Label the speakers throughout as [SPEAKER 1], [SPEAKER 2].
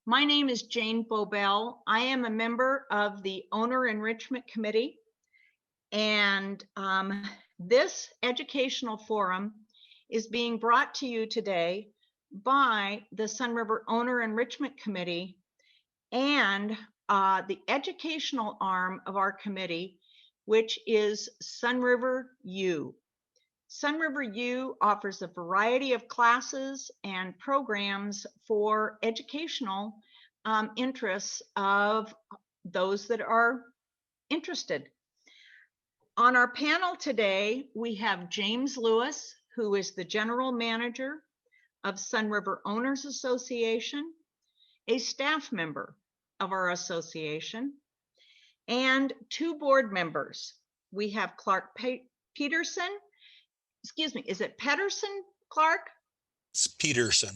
[SPEAKER 1] My name is Jane Bobel. I am a member of the Owner Enrichment Committee, and this educational forum is being brought to you today by the Sunriver Owner Enrichment Committee and the educational arm of our committee, which is Sunriver You. Sunriver You offers a variety of classes and programs for educational interests of those that are interested. On our panel today, we have James Lewis, who is the General Manager of Sunriver Owners Association, a staff member of our association, and two board members. We have Clark Peterson. Excuse me, is it Pedersen, Clark?
[SPEAKER 2] It's Peterson.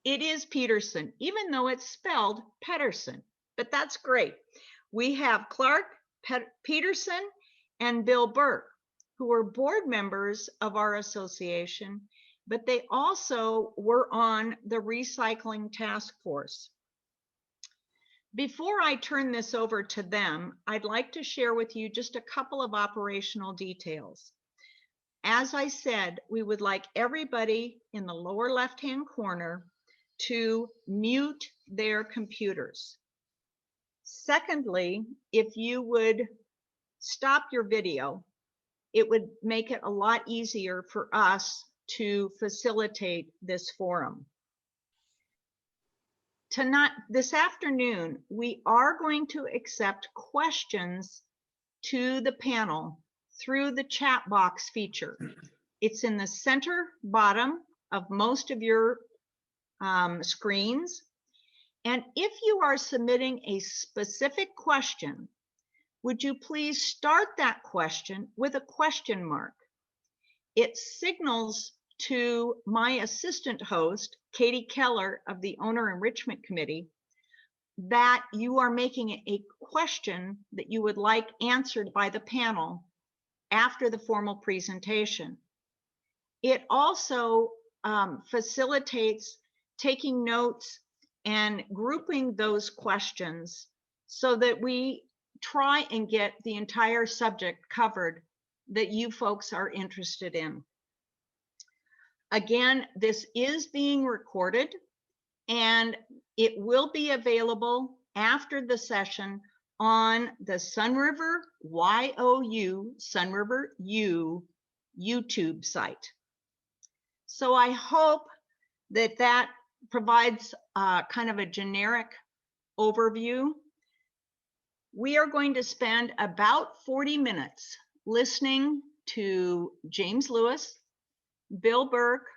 [SPEAKER 1] It is Peterson, even though it's spelled Pedersen, but that's great. We have Clark Peterson and Bill Burke, who are board members of our association, but they also were on the recycling task force. Before I turn this over to them, I'd like to share with you just a couple of operational details. As I said, we would like everybody in the lower left-hand corner to mute their computers. Secondly, if you would stop your video, it would make it a lot easier for us to facilitate this forum. This afternoon, we are going to accept questions to the panel through the chat box feature. It's in the center bottom of most of your screens. And if you are submitting a specific question, would you please start that question with a question mark? It signals to my assistant host, Katie Keller of the Owner Enrichment Committee, that you are making a question that you would like answered by the panel after the formal presentation. It also facilitates taking notes and grouping those questions so that we try and get the entire subject covered that you folks are interested in. Again, this is being recorded and it will be available after the session on the Sunriver YOU, Sunriver You YouTube site. So I hope that that provides kind of a generic overview. We are going to spend about 40 minutes listening to James Lewis, Bill Burke,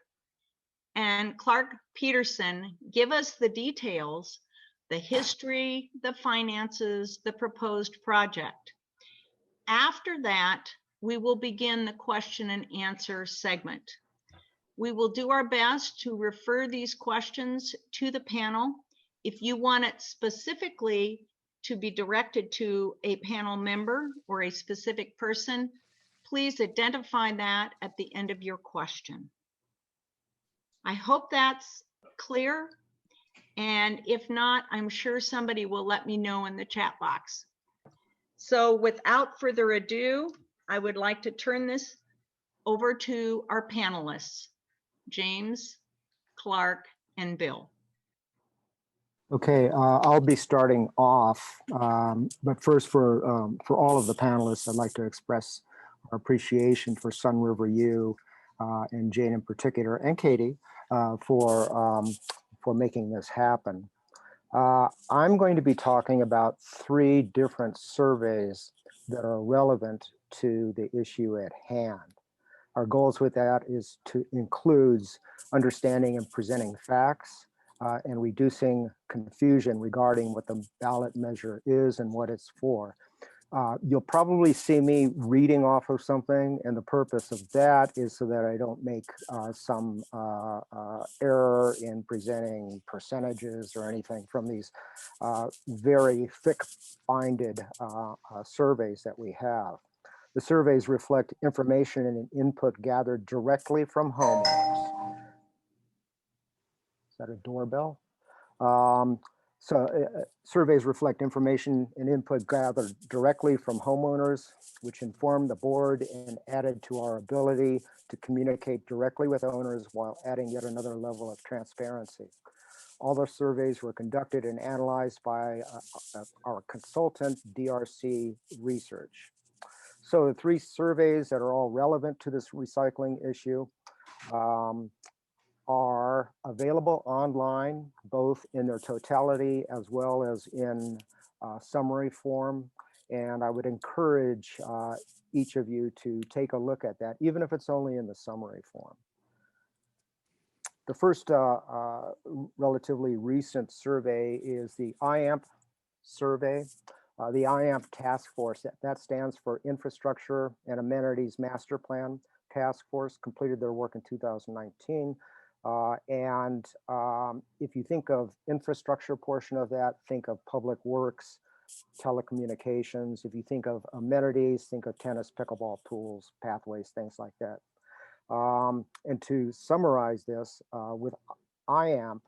[SPEAKER 1] and Clark Peterson give us the details, the history, the finances, the proposed project. After that, we will begin the question and answer segment. We will do our best to refer these questions to the panel. If you want it specifically to be directed to a panel member or a specific person, please identify that at the end of your question. I hope that's clear. And if not, I'm sure somebody will let me know in the chat box. So without further ado, I would like to turn this over to our panelists, James, Clark, and Bill.
[SPEAKER 3] Okay, I'll be starting off, but first for all of the panelists, I'd like to express our appreciation for Sunriver You and Jane in particular, and Katie for making this happen. I'm going to be talking about 3 different surveys that are relevant to the issue at hand. Our goals with that is to includes understanding and presenting facts, and reducing confusion regarding what the ballot measure is and what it's for. You'll probably see me reading off of something, and the purpose of that is so that I don't make some error in presenting percentages or anything from these very thick-binded surveys that we have. The surveys reflect information and input gathered directly from homeowners. Is that a doorbell? Surveys reflect information and input gathered directly from homeowners, which inform the board and added to our ability to communicate directly with owners while adding yet another level of transparency. All the surveys were conducted and analyzed by our consultant, DRC Research. So the 3 surveys that are all relevant to this recycling issue are available online, both in their totality as well as in summary form. And I would encourage each of you to take a look at that, even if it's only in the summary form. The first relatively recent survey is the IAMP survey. The IAMP task force, that stands for Infrastructure and Amenities Master Plan Task Force, completed their work in 2019. If you think of infrastructure portion of that, think of public works, telecommunications. If you think of amenities, think of tennis, pickleball, pools, pathways, things like that. And to summarize this, with IAMP,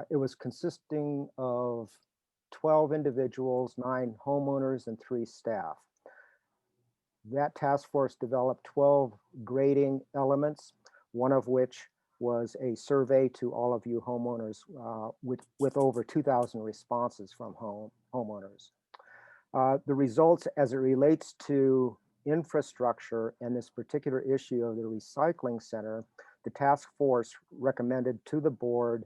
[SPEAKER 3] it was consisting of 12 individuals, 9 homeowners, and 3 staff. That task force developed 12 grading elements, one of which was a survey to all of you homeowners with over 2,000 responses from homeowners. The results as it relates to infrastructure and this particular issue of the recycling center, the task force recommended to the board,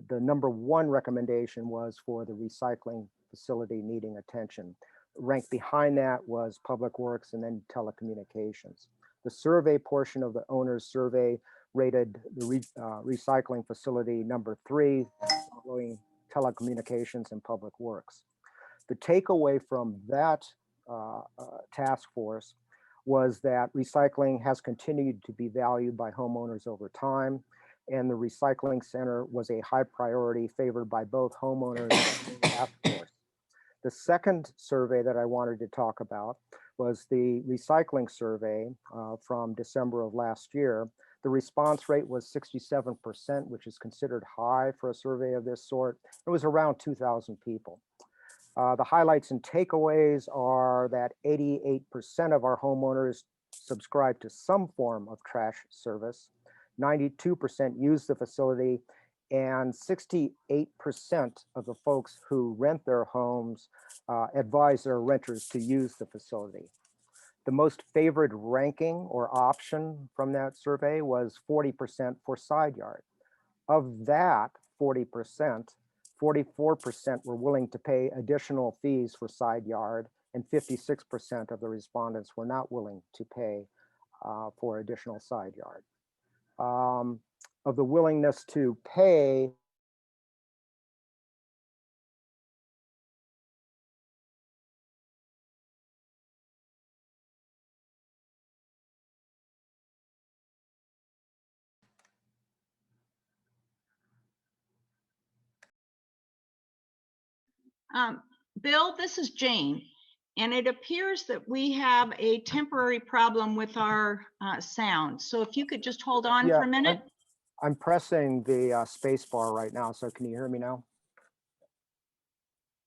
[SPEAKER 3] the number 1 recommendation was for the recycling facility needing attention. Ranked behind that was public works and then telecommunications. The survey portion of the owner's survey rated the recycling facility number 3, following telecommunications and public works. The takeaway from that task force was that recycling has continued to be valued by homeowners over time, and the recycling center was a high priority favored by both homeowners and the task force. The second survey that I wanted to talk about was the recycling survey from December of last year. The response rate was 67%, which is considered high for a survey of this sort. It was around 2,000 people. The highlights and takeaways are that 88% of our homeowners subscribe to some form of trash service, 92% use the facility, and 68% of the folks who rent their homes advise their renters to use the facility. The most favored ranking or option from that survey was 40% for side yard. Of that 40%, 44% were willing to pay additional fees for side yard, and 56% of the respondents were not willing to pay for additional side yard. Of the willingness to pay,
[SPEAKER 1] Bill, this is Jane, and it appears that we have a temporary problem with our sound. So if you could just hold on for a minute.
[SPEAKER 3] I'm pressing the space bar right now, so can you hear me now?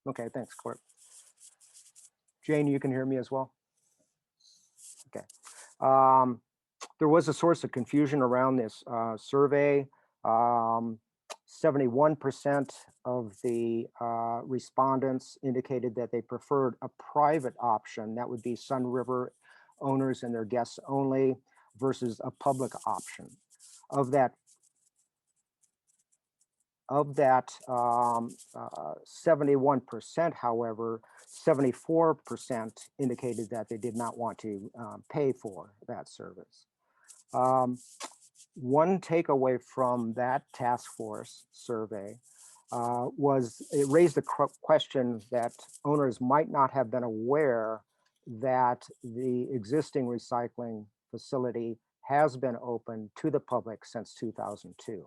[SPEAKER 3] Okay, thanks, Court. Jane, you can hear me as well? Okay. There was a source of confusion around this survey. 71% of the respondents indicated that they preferred a private option. That would be Sunriver owners and their guests only versus a public option. Of that 71%, however, 74% indicated that they did not want to pay for that service. One takeaway from that task force survey was it raised the question that owners might not have been aware that the existing recycling facility has been open to the public since 2002.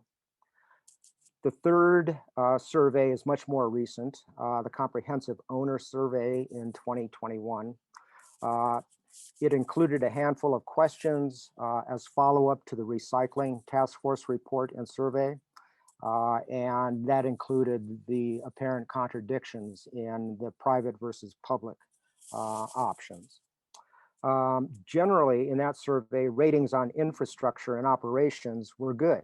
[SPEAKER 3] The third survey is much more recent, the Comprehensive Owner Survey in 2021. It included a handful of questions as follow-up to the Recycling Task Force report and survey. And that included the apparent contradictions in the private versus public options. Generally, in that survey, ratings on infrastructure and operations were good.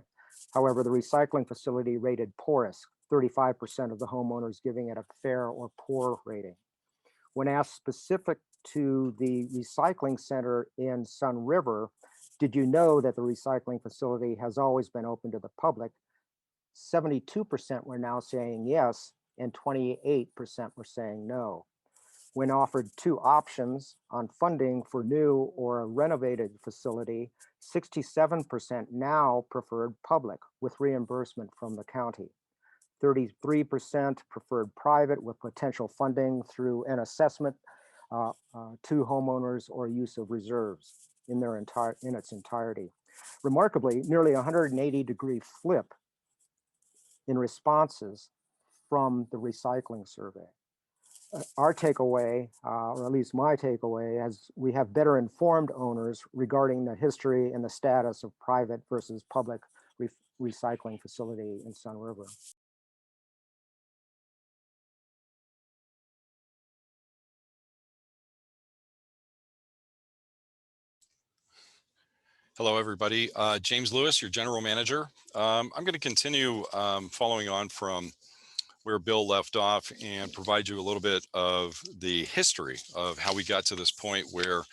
[SPEAKER 3] However, the recycling facility rated poorest, 35% of the homeowners giving it a fair or poor rating. When asked specific to the recycling center in Sunriver, did you know that the recycling facility has always been open to the public? 72% were now saying yes, and 28% were saying no. When offered two options on funding for new or a renovated facility, 67% now preferred public with reimbursement from the county. 33% preferred private with potential funding through an assessment to homeowners or use of reserves in its entirety. Remarkably, nearly 180-degree flip in responses from the recycling survey. Our takeaway, or at least my takeaway, is we have better informed owners regarding the history and the status of private versus public recycling facility in Sunriver.
[SPEAKER 4] Hello, everybody. James Lewis, your general manager. I'm going to continue following on from where Bill left off and provide you a little bit of the history of how we got to this point where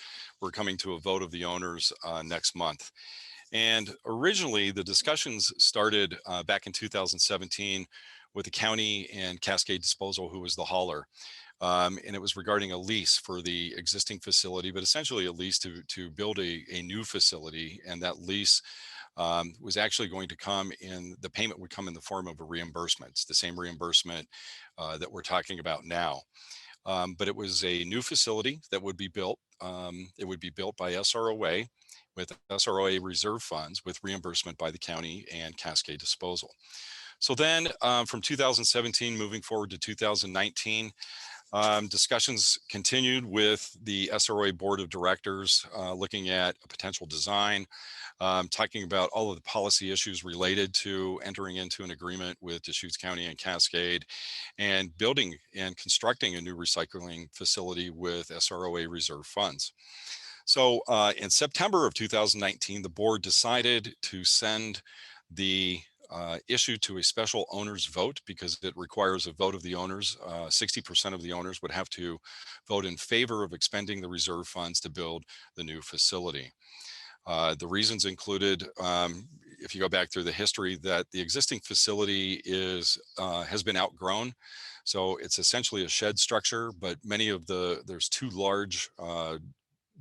[SPEAKER 4] we're coming to a vote of the owners next month. And originally, the discussions started back in 2017 with the county and Cascade Disposal, who was the hauler. And it was regarding a lease for the existing facility, but essentially a lease to build a new facility. And that lease was actually going to come in, the payment would come in the form of a reimbursement. It's the same reimbursement that we're talking about now. But it was a new facility that would be built. It would be built by SROA with SROA reserve funds with reimbursement by the county and Cascade Disposal. So then from 2017 moving forward to 2019, discussions continued with the SROA board of directors, looking at a potential design, talking about all of the policy issues related to entering into an agreement with Deschutes County and Cascade, and building and constructing a new recycling facility with SROA reserve funds. So in September of 2019, the board decided to send the issue to a special owners vote because it requires a vote of the owners. 60% of the owners would have to vote in favor of expending the reserve funds to build the new facility. The reasons included, if you go back through the history, that the existing facility has been outgrown. So it's essentially a shed structure, but there's two large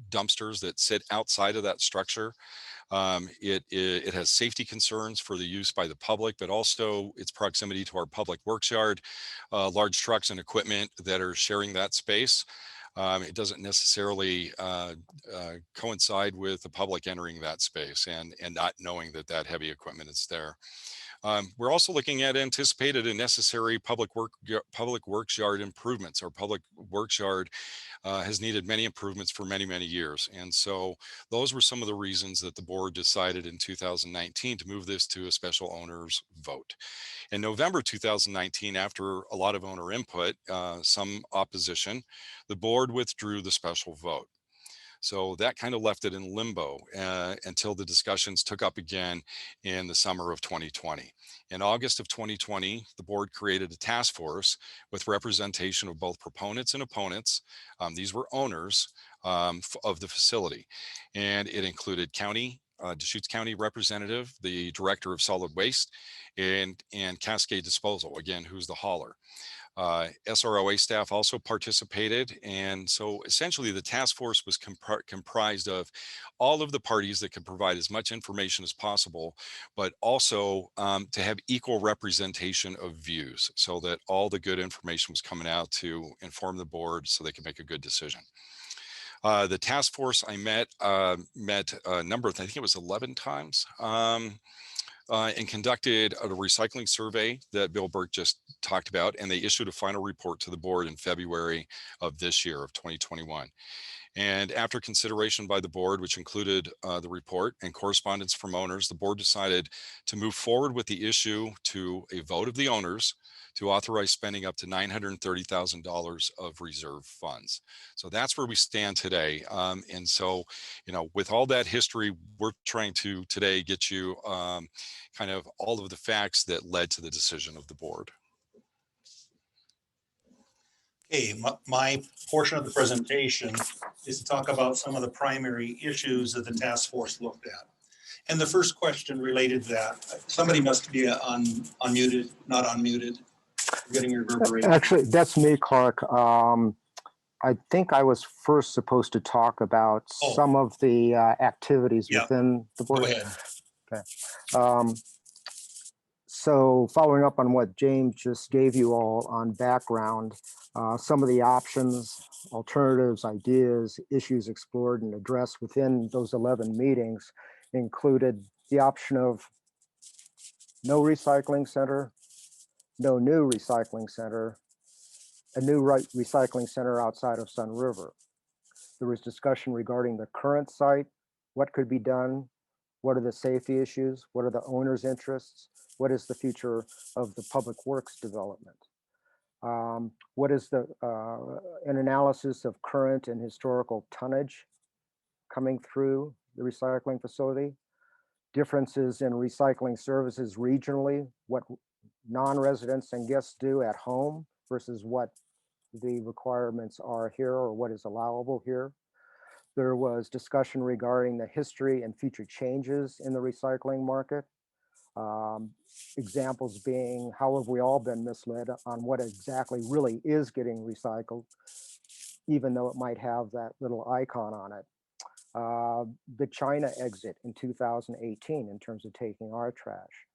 [SPEAKER 4] dumpsters that sit outside of that structure. It has safety concerns for the use by the public, but also its proximity to our public works yard, large trucks and equipment that are sharing that space. It doesn't necessarily coincide with the public entering that space and not knowing that heavy equipment is there. We're also looking at anticipated and necessary public works yard improvements. Our public works yard has needed many improvements for many, many years. And so those were some of the reasons that the board decided in 2019 to move this to a special owners vote. In November 2019, after a lot of owner input, some opposition, the board withdrew the special vote. So that kind of left it in limbo until the discussions took up again in the summer of 2020. In August of 2020, the board created a task force with representation of both proponents and opponents. These were owners of the facility, and it included Deschutes County representative, the director of solid waste, and Cascade Disposal, again, who's the hauler. SROA staff also participated. And so essentially the task force was comprised of all of the parties that could provide as much information as possible, but also to have equal representation of views so that all the good information was coming out to inform the board so they could make a good decision. The task force I met a number of, I think it was 11 times. And conducted a recycling survey that Bill Burke just talked about, and they issued a final report to the board in February of this year of 2021. And after consideration by the board, which included the report and correspondence from owners, the board decided to move forward with the issue to a vote of the owners to authorize spending up to $930,000 of reserve funds. So that's where we stand today. And so, with all that history, we're trying to today get you kind of all of the facts that led to the decision of the board.
[SPEAKER 2] Okay, my portion of the presentation is to talk about some of the primary issues that the task force looked at. And the first question related to that, somebody must be unmuted, not unmuted. You're getting reverberation.
[SPEAKER 3] Actually, that's me, Clark. I think I was first supposed to talk about some of the activities within the board.
[SPEAKER 2] Go ahead.
[SPEAKER 3] Okay. So following up on what James just gave you all on background, some of the options, alternatives, ideas, issues explored and addressed within those 11 meetings included the option of no recycling center, no new recycling center, a new recycling center outside of Sunriver. There was discussion regarding the current site, what could be done, what are the safety issues, what are the owner's interests, what is the future of the public works development. What is an analysis of current and historical tonnage coming through the recycling facility, differences in recycling services regionally, what non-residents and guests do at home versus what the requirements are here or what is allowable here. There was discussion regarding the history and future changes in the recycling market. Examples being, how have we all been misled on what exactly really is getting recycled, even though it might have that little icon on it. The China exit in 2018 in terms of taking our trash.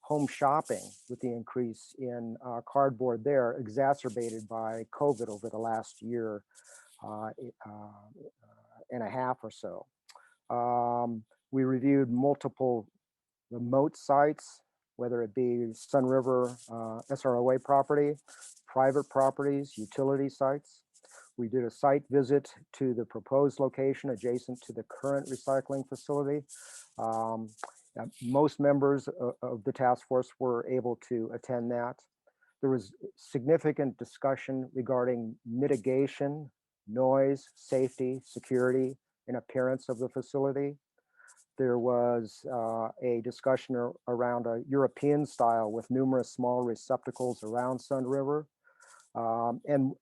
[SPEAKER 3] Home shopping with the increase in cardboard there, exacerbated by COVID over the last year and a half or so. We reviewed multiple remote sites, whether it be Sunriver SROA property, private properties, utility sites. We did a site visit to the proposed location adjacent to the current recycling facility. Most members of the task force were able to attend that. There was significant discussion regarding mitigation, noise, safety, security, and appearance of the facility. There was a discussion around a European style with numerous small receptacles around Sunriver. And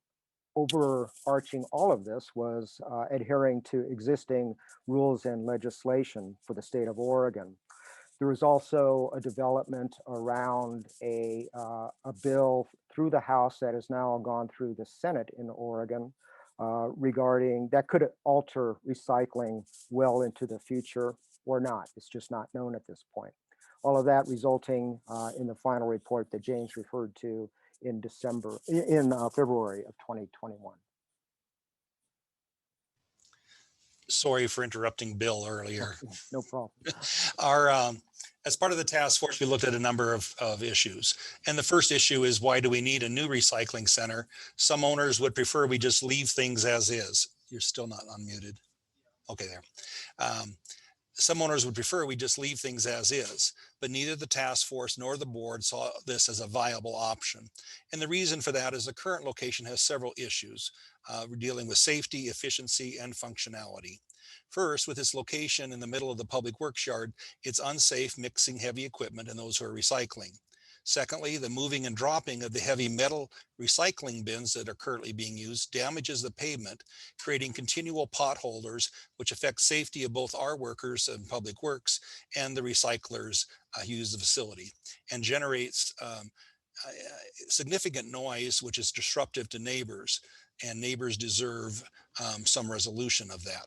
[SPEAKER 3] overarching all of this was adhering to existing rules and legislation for the state of Oregon. There was also a development around a bill through the House that has now gone through the Senate in Oregon regarding that could alter recycling well into the future or not. It's just not known at this point. All of that resulting in the final report that James referred to in February of 2021.
[SPEAKER 2] Sorry for interrupting Bill earlier.
[SPEAKER 3] No problem.
[SPEAKER 2] As part of the task force, we looked at a number of issues. And the first issue is, why do we need a new recycling center? Some owners would prefer we just leave things as is. You're still not unmuted. Okay, there. Some owners would prefer we just leave things as is, but neither the task force nor the board saw this as a viable option. And the reason for that is the current location has several issues. We're dealing with safety, efficiency, and functionality. First, with its location in the middle of the public works yard, it's unsafe mixing heavy equipment and those who are recycling. Secondly, the moving and dropping of the heavy metal recycling bins that are currently being used damages the pavement, creating continual potholders, which affects safety of both our workers in public works and the recyclers who use the facility, and generates significant noise, which is disruptive to neighbors, and neighbors deserve some resolution of that.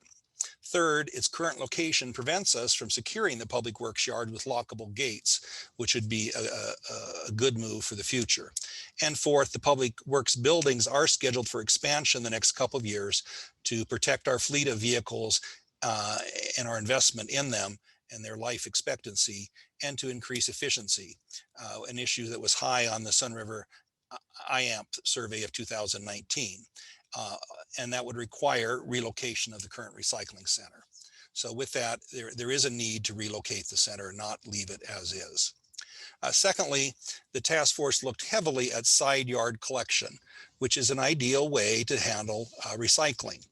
[SPEAKER 2] Third, its current location prevents us from securing the public works yard with lockable gates, which would be a good move for the future. And fourth, the public works buildings are scheduled for expansion the next couple of years to protect our fleet of vehicles and our investment in them and their life expectancy, and to increase efficiency, an issue that was high on the Sunriver IAMP survey of 2019. and that would require relocation of the current recycling center. So with that, there is a need to relocate the center, not leave it as is. Secondly, the task force looked heavily at side yard collection, which is an ideal way to handle recycling.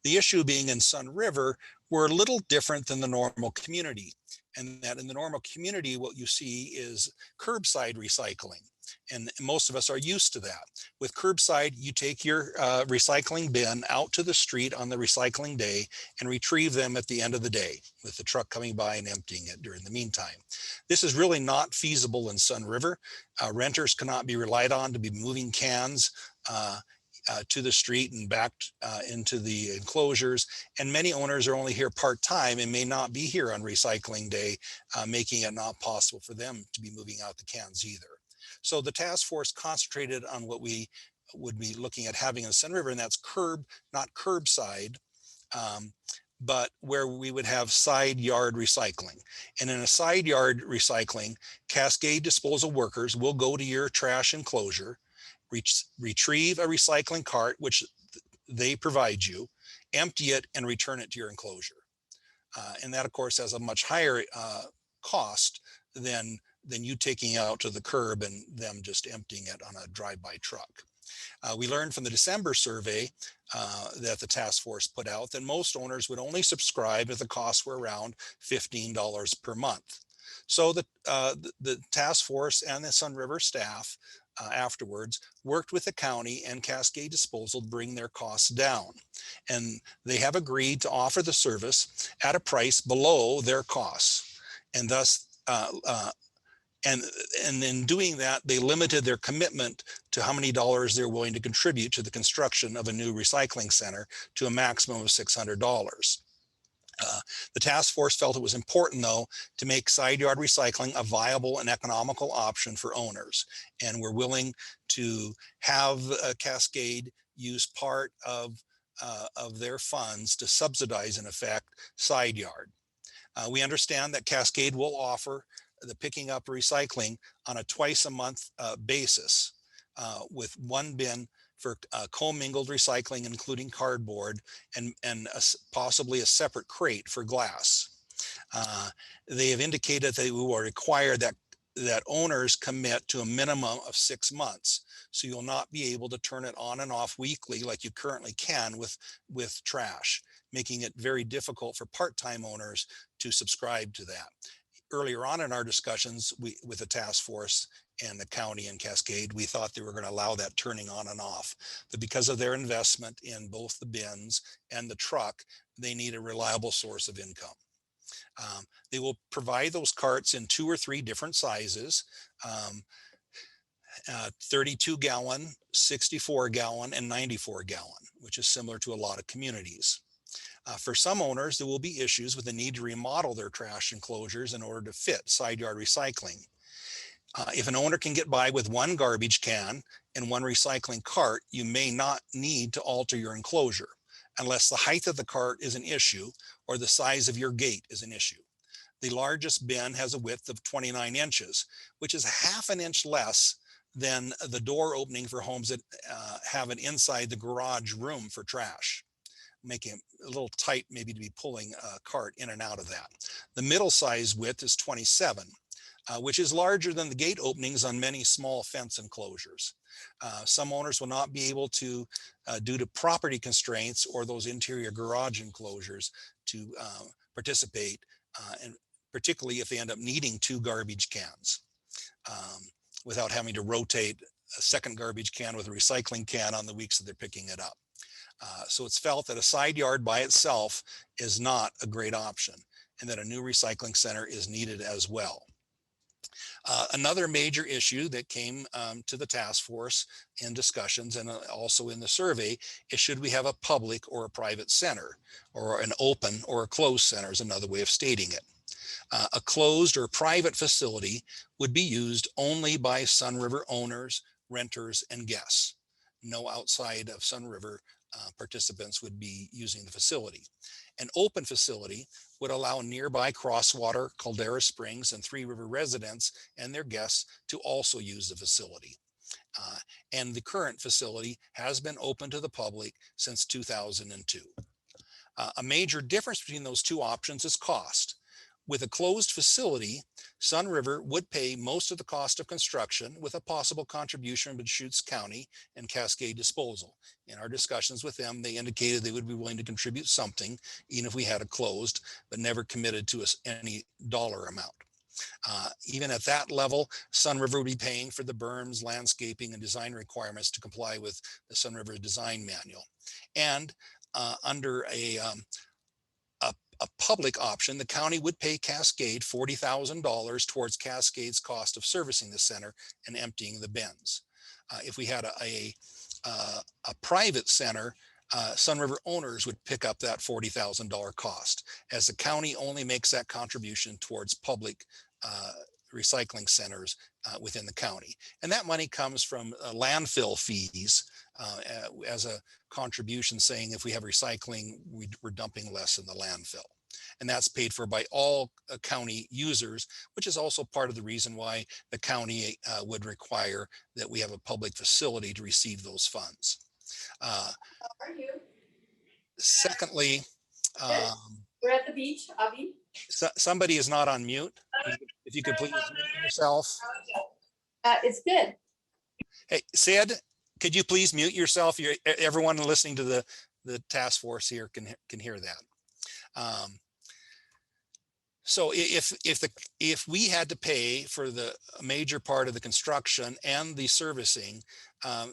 [SPEAKER 2] The issue being in Sunriver, we're a little different than the normal community, and that in the normal community, what you see is curbside recycling. And most of us are used to that. With curbside, you take your recycling bin out to the street on the recycling day and retrieve them at the end of the day with the truck coming by and emptying it during the meantime. This is really not feasible in Sunriver. Renters cannot be relied on to be moving cans to the street and back into the enclosures. And many owners are only here part-time and may not be here on recycling day, making it not possible for them to be moving out the cans either. So the task force concentrated on what we would be looking at having in Sunriver, and that's not curbside, but where we would have side yard recycling. And in a side yard recycling, Cascade disposal workers will go to your trash enclosure, retrieve a recycling cart, which they provide you, empty it, and return it to your enclosure. And that, of course, has a much higher cost than you taking it out to the curb and them just emptying it on a drive-by truck. We learned from the December survey that the task force put out that most owners would only subscribe if the costs were around $15 per month. So the task force and the Sunriver staff afterwards worked with the county and Cascade Disposal to bring their costs down. And they have agreed to offer the service at a price below their costs. And thus, and in doing that, they limited their commitment to how many dollars they're willing to contribute to the construction of a new recycling center to a maximum of $600. The task force felt it was important, though, to make side yard recycling a viable and economical option for owners. And we're willing to have Cascade use part of their funds to subsidize, in effect, side yard. We understand that Cascade will offer the picking up recycling on a twice a month basis with one bin for commingled recycling, including cardboard, and possibly a separate crate for glass. They have indicated they will require that owners commit to a minimum of 6 months. So you'll not be able to turn it on and off weekly like you currently can with trash, making it very difficult for part-time owners to subscribe to that. Earlier on in our discussions with the task force and the county and Cascade, we thought they were going to allow that turning on and off. But because of their investment in both the bins and the truck, they need a reliable source of income. They will provide those carts in 2 or 3 different sizes, 32 gallon, 64 gallon, and 94 gallon, which is similar to a lot of communities. For some owners, there will be issues with the need to remodel their trash enclosures in order to fit side yard recycling. If an owner can get by with 1 garbage can and 1 recycling cart, you may not need to alter your enclosure unless the height of the cart is an issue or the size of your gate is an issue. The largest bin has a width of 29 inches, which is ½ an inch less than the door opening for homes that have an inside the garage room for trash, making it a little tight maybe to be pulling a cart in and out of that. The middle size width is 27, which is larger than the gate openings on many small fence enclosures. Some owners will not be able to, due to property constraints or those interior garage enclosures, to participate, and particularly if they end up needing 2 garbage cans without having to rotate a second garbage can with a recycling can on the weeks that they're picking it up. So it's felt that a side yard by itself is not a great option and that a new recycling center is needed as well. Another major issue that came to the task force in discussions and also in the survey is, should we have a public or a private center, or an open or a closed center is another way of stating it. A closed or private facility would be used only by Sunriver owners, renters, and guests. No outside of Sunriver participants would be using the facility. An open facility would allow nearby Crosswater, Caldera Springs, and Three River residents and their guests to also use the facility. And the current facility has been open to the public since 2002. A major difference between those two options is cost. With a closed facility, Sunriver would pay most of the cost of construction with a possible contribution from Deschutes County and Cascade Disposal. In our discussions with them, they indicated they would be willing to contribute something, even if we had it closed, but never committed to us any dollar amount. Even at that level, Sunriver would be paying for the berms, landscaping, and design requirements to comply with the Sunriver Design Manual. And under a public option, the county would pay Cascade $40,000 towards Cascade's cost of servicing the center and emptying the bins. If we had a private center, Sunriver owners would pick up that $40,000 cost, as the county only makes that contribution towards public recycling centers within the county. And that money comes from landfill fees as a contribution, saying if we have recycling, we're dumping less in the landfill. And that's paid for by all county users, which is also part of the reason why the county would require that we have a public facility to receive those funds. Secondly,
[SPEAKER 5] we're at the beach, Abby.
[SPEAKER 2] Somebody is not on mute. If you could please mute yourself.
[SPEAKER 5] It's good.
[SPEAKER 2] Hey, Sid, could you please mute yourself? Everyone listening to the task force here can hear that. So if we had to pay for the major part of the construction and the servicing,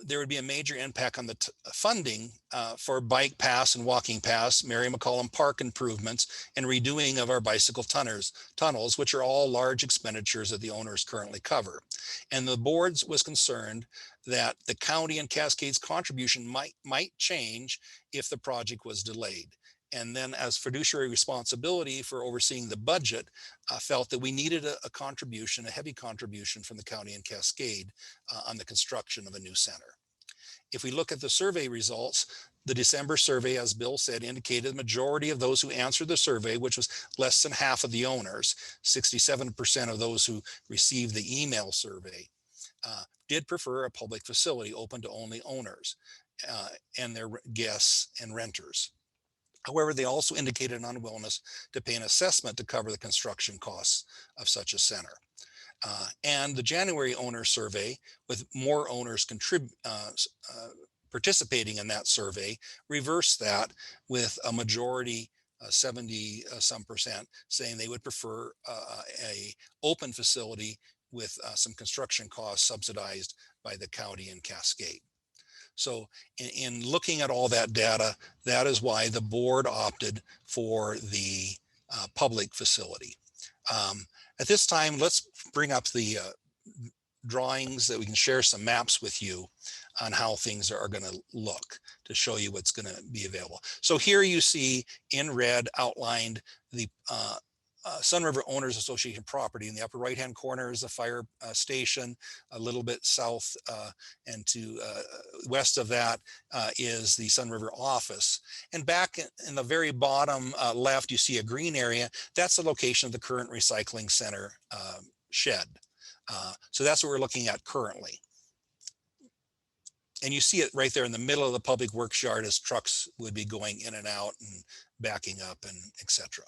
[SPEAKER 2] there would be a major impact on the funding for bike paths and walking paths, Mary McCollum Park improvements, and redoing of our bicycle tunnels, which are all large expenditures that the owners currently cover. And the board was concerned that the county and Cascade's contribution might change if the project was delayed. And then, as fiduciary responsibility for overseeing the budget, felt that we needed a contribution, a heavy contribution from the county and Cascade on the construction of a new center. If we look at the survey results, the December survey, as Bill said, indicated the majority of those who answered the survey, which was less than half of the owners, 67% of those who received the email survey, did prefer a public facility open to only owners and their guests and renters. However, they also indicated an unwillingness to pay an assessment to cover the construction costs of such a center. And the January owner survey, with more owners participating in that survey, reversed that with a majority, 70 some percent, saying they would prefer a open facility with some construction costs subsidized by the county and Cascade. So in looking at all that data, that is why the board opted for the public facility. At this time, let's bring up the drawings that we can share some maps with you on how things are going to look to show you what's going to be available. So here you see in red outlined the Sunriver Owners Association property. In the upper right hand corner is the fire station. A little bit south and to west of that is the Sunriver office. And back in the very bottom left, you see a green area. That's the location of the current recycling center shed. So that's what we're looking at currently. And you see it right there in the middle of the public works yard as trucks would be going in and out and backing up and etc.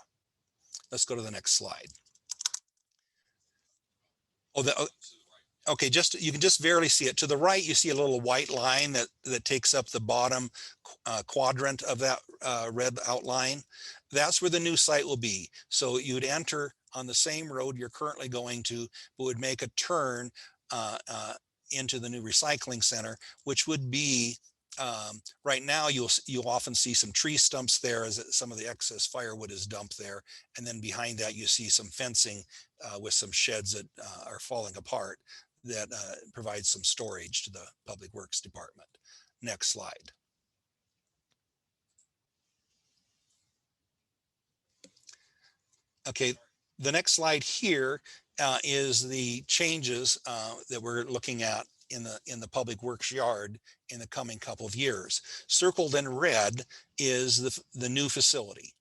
[SPEAKER 2] Let's go to the next slide. Okay, you can just barely see it. To the right, you see a little white line that takes up the bottom quadrant of that red outline. That's where the new site will be. So you'd enter on the same road you're currently going to, but would make a turn into the new recycling center, which would be right now you'll often see some tree stumps there as some of the excess firewood is dumped there, and then behind that you see some fencing with some sheds that are falling apart that provides some storage to the Public Works Department. Next slide. Okay, the next slide here is the changes that we're looking at in the public works yard in the coming couple of years. Circled in red is the new facility.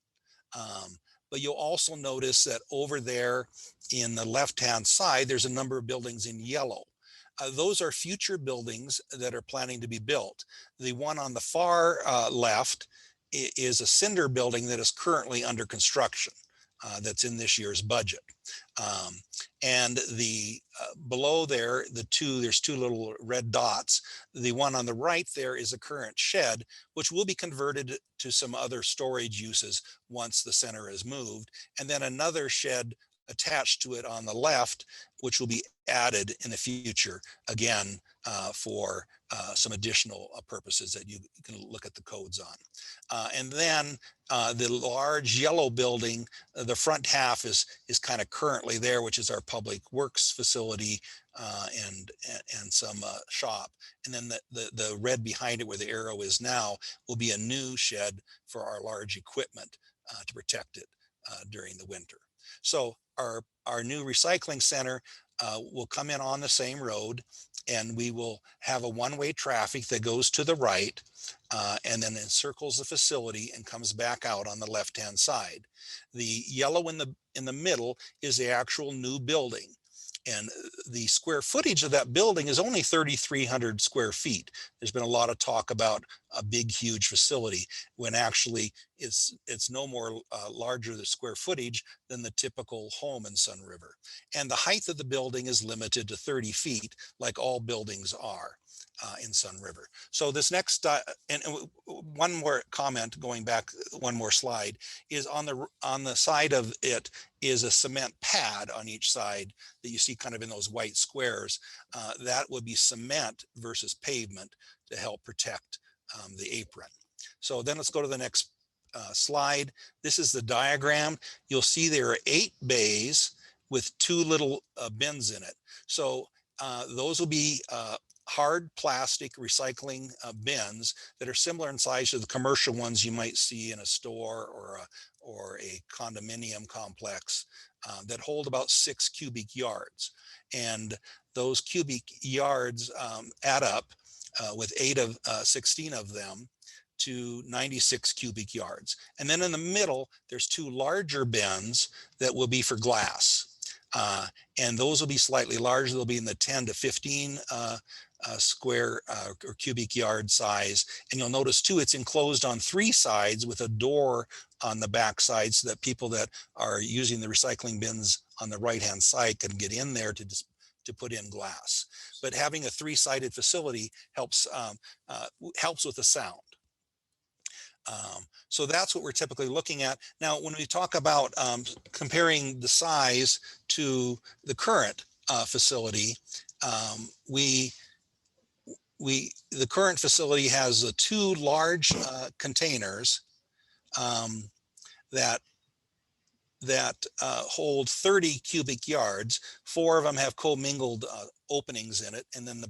[SPEAKER 2] But you'll also notice that over there in the left-hand side, there's a number of buildings in yellow. Those are future buildings that are planning to be built. The one on the far left is a cinder building that is currently under construction. That's in this year's budget. And the below there, there's two little red dots. The one on the right there is a current shed, which will be converted to some other storage uses once the center is moved. And then another shed attached to it on the left, which will be added in the future, again, for some additional purposes that you can look at the codes on. And then the large yellow building, the front half is kind of currently there, which is our public works facility and some shop. And then the red behind it where the arrow is now will be a new shed for our large equipment to protect it during the winter. So our new recycling center will come in on the same road, and we will have a one-way traffic that goes to the right and then encircles the facility and comes back out on the left-hand side. The yellow in the middle is the actual new building. And the square footage of that building is only 3,300 square feet. There's been a lot of talk about a big, huge facility when actually it's no more larger the square footage than the typical home in Sunriver. And the height of the building is limited to 30 feet, like all buildings are in Sunriver. So this next, and one more comment, going back one more slide, is on the side of it is a cement pad on each side that you see kind of in those white squares. That would be cement versus pavement to help protect the apron. So then let's go to the next slide. This is the diagram. You'll see there are 8 bays with 2 little bins in it. So those will be hard plastic recycling bins that are similar in size to the commercial ones you might see in a store or a condominium complex that hold about 6 cubic yards. And those cubic yards add up with 16 of them to 96 cubic yards. And then in the middle, there's 2 larger bins that will be for glass. And those will be slightly larger. They'll be in the 10 to 15 square or cubic yard size. And you'll notice too, it's enclosed on 3 sides with a door on the back side so that people that are using the recycling bins on the right-hand side can get in there to put in glass. But having a 3-sided facility helps with the sound. So that's what we're typically looking at. Now, when we talk about comparing the size to the current facility, the current facility has 2 large containers that hold 30 cubic yards. 4 of them have commingled openings in it, and then the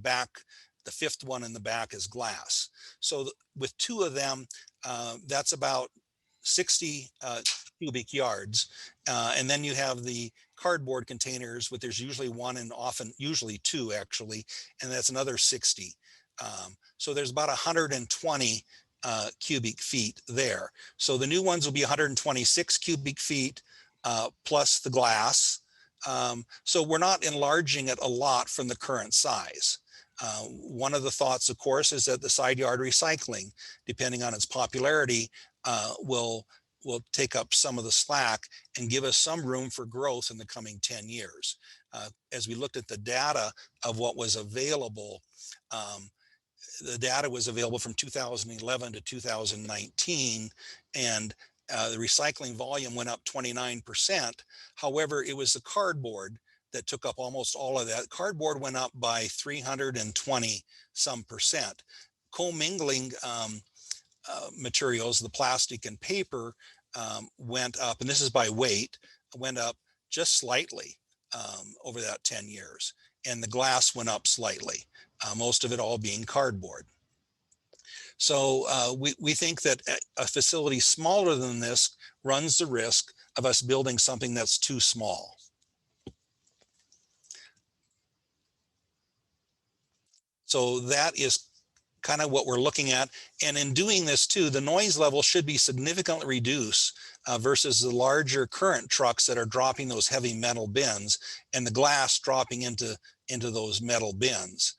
[SPEAKER 2] 5th one in the back is glass. So with 2 of them, that's about 60 cubic yards. And then you have the cardboard containers, but there's usually 1 and usually 2 actually, and that's another 60. So there's about 120 cubic feet there. So the new ones will be 126 cubic feet plus the glass. So we're not enlarging it a lot from the current size. One of the thoughts, of course, is that the side yard recycling, depending on its popularity, will take up some of the slack and give us some room for growth in the coming 10 years. As we looked at the data of what was available, the data was available from 2011 to 2019, and the recycling volume went up 29%. However, it was the cardboard that took up almost all of that. Cardboard went up by 320 some percent. Commingling materials, the plastic and paper, went up, and this is by weight, went up just slightly over that 10 years. And the glass went up slightly, most of it all being cardboard. So we think that a facility smaller than this runs the risk of us building something that's too small. So that is kind of what we're looking at. And in doing this too, the noise level should be significantly reduced versus the larger current trucks that are dropping those heavy metal bins and the glass dropping into those metal bins.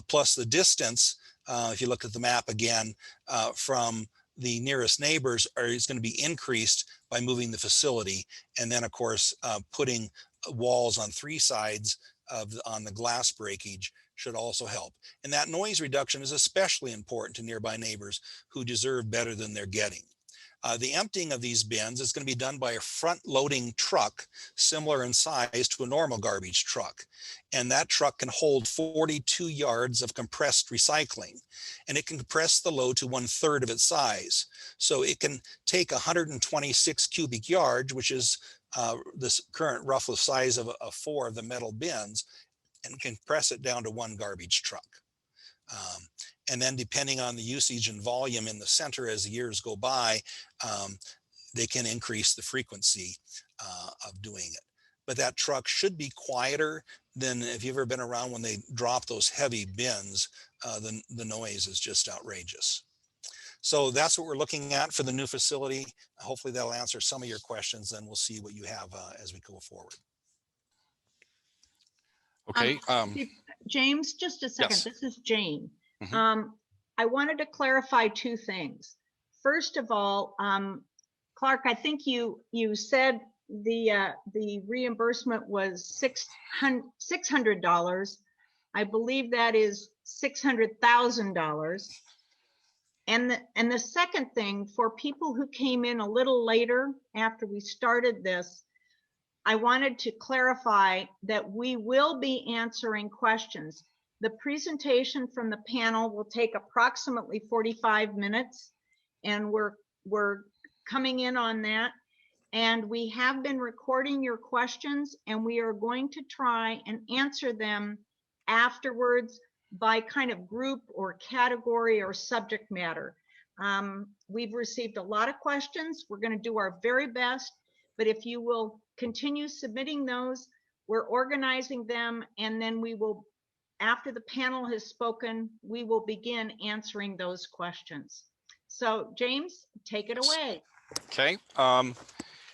[SPEAKER 2] Plus the distance, if you look at the map again, from the nearest neighbors is going to be increased by moving the facility. And then of course, putting walls on 3 sides on the glass breakage should also help. And that noise reduction is especially important to nearby neighbors who deserve better than they're getting. The emptying of these bins is going to be done by a front-loading truck similar in size to a normal garbage truck. And that truck can hold 42 yards of compressed recycling. And it can compress the load to 1/3 of its size. So it can take 126 cubic yards, which is this current rough size of 4 of the metal bins, and compress it down to 1 garbage truck. And then depending on the usage and volume in the center as the years go by, they can increase the frequency of doing it. But that truck should be quieter than if you've ever been around when they drop those heavy bins, the noise is just outrageous. So that's what we're looking at for the new facility. Hopefully that'll answer some of your questions, and we'll see what you have as we go forward.
[SPEAKER 4] Okay.
[SPEAKER 1] James, just a second.
[SPEAKER 4] Yes.
[SPEAKER 1] This is Jane.
[SPEAKER 4] Mhm.
[SPEAKER 1] I wanted to clarify 2 things. First of all, Clark, I think you said the reimbursement was $600. I believe that is $600,000. And the second thing, for people who came in a little later after we started this, I wanted to clarify that we will be answering questions. The presentation from the panel will take approximately 45 minutes, and we're coming in on that. And we have been recording your questions, and we are going to try and answer them afterwards by kind of group or category or subject matter. We've received a lot of questions. We're going to do our very best, but if you will continue submitting those, we're organizing them, and then we will, after the panel has spoken, we will begin answering those questions. So James, take it away.
[SPEAKER 4] Okay.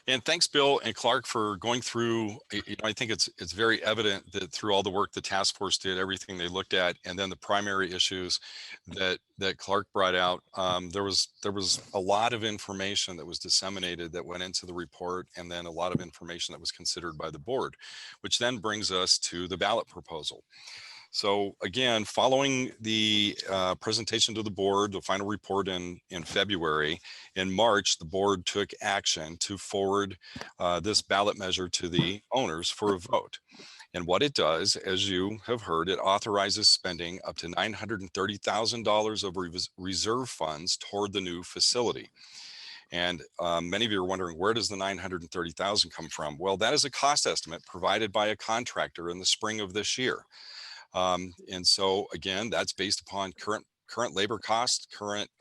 [SPEAKER 4] And thanks, Bill and Clark, for going through. I think it's very evident that through all the work the task force did, everything they looked at, and then the primary issues that Clark brought out, there was a lot of information that was disseminated that went into the report, and then a lot of information that was considered by the board, which then brings us to the ballot proposal. So again, following the presentation to the board, the final report in February, in March, the board took action to forward this ballot measure to the owners for a vote. And what it does, as you have heard, it authorizes spending up to $930,000 of reserve funds toward the new facility. And many of you are wondering, where does the $930,000 come from? Well, that is a cost estimate provided by a contractor in the spring of this year. And so again, that's based upon current labor costs, current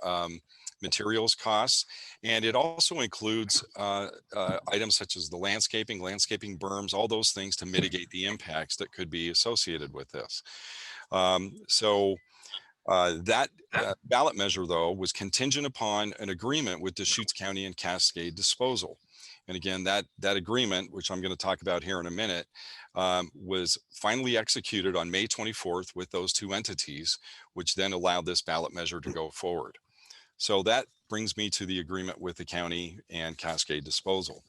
[SPEAKER 4] materials costs, and it also includes items such as the landscaping berms, all those things to mitigate the impacts that could be associated with this. That ballot measure, though, was contingent upon an agreement with Deschutes County and Cascade Disposal. And again, that agreement, which I'm going to talk about here in a minute, was finally executed on May 24th with those 2 entities, which then allowed this ballot measure to go forward. So that brings me to the agreement with the county and Cascade Disposal.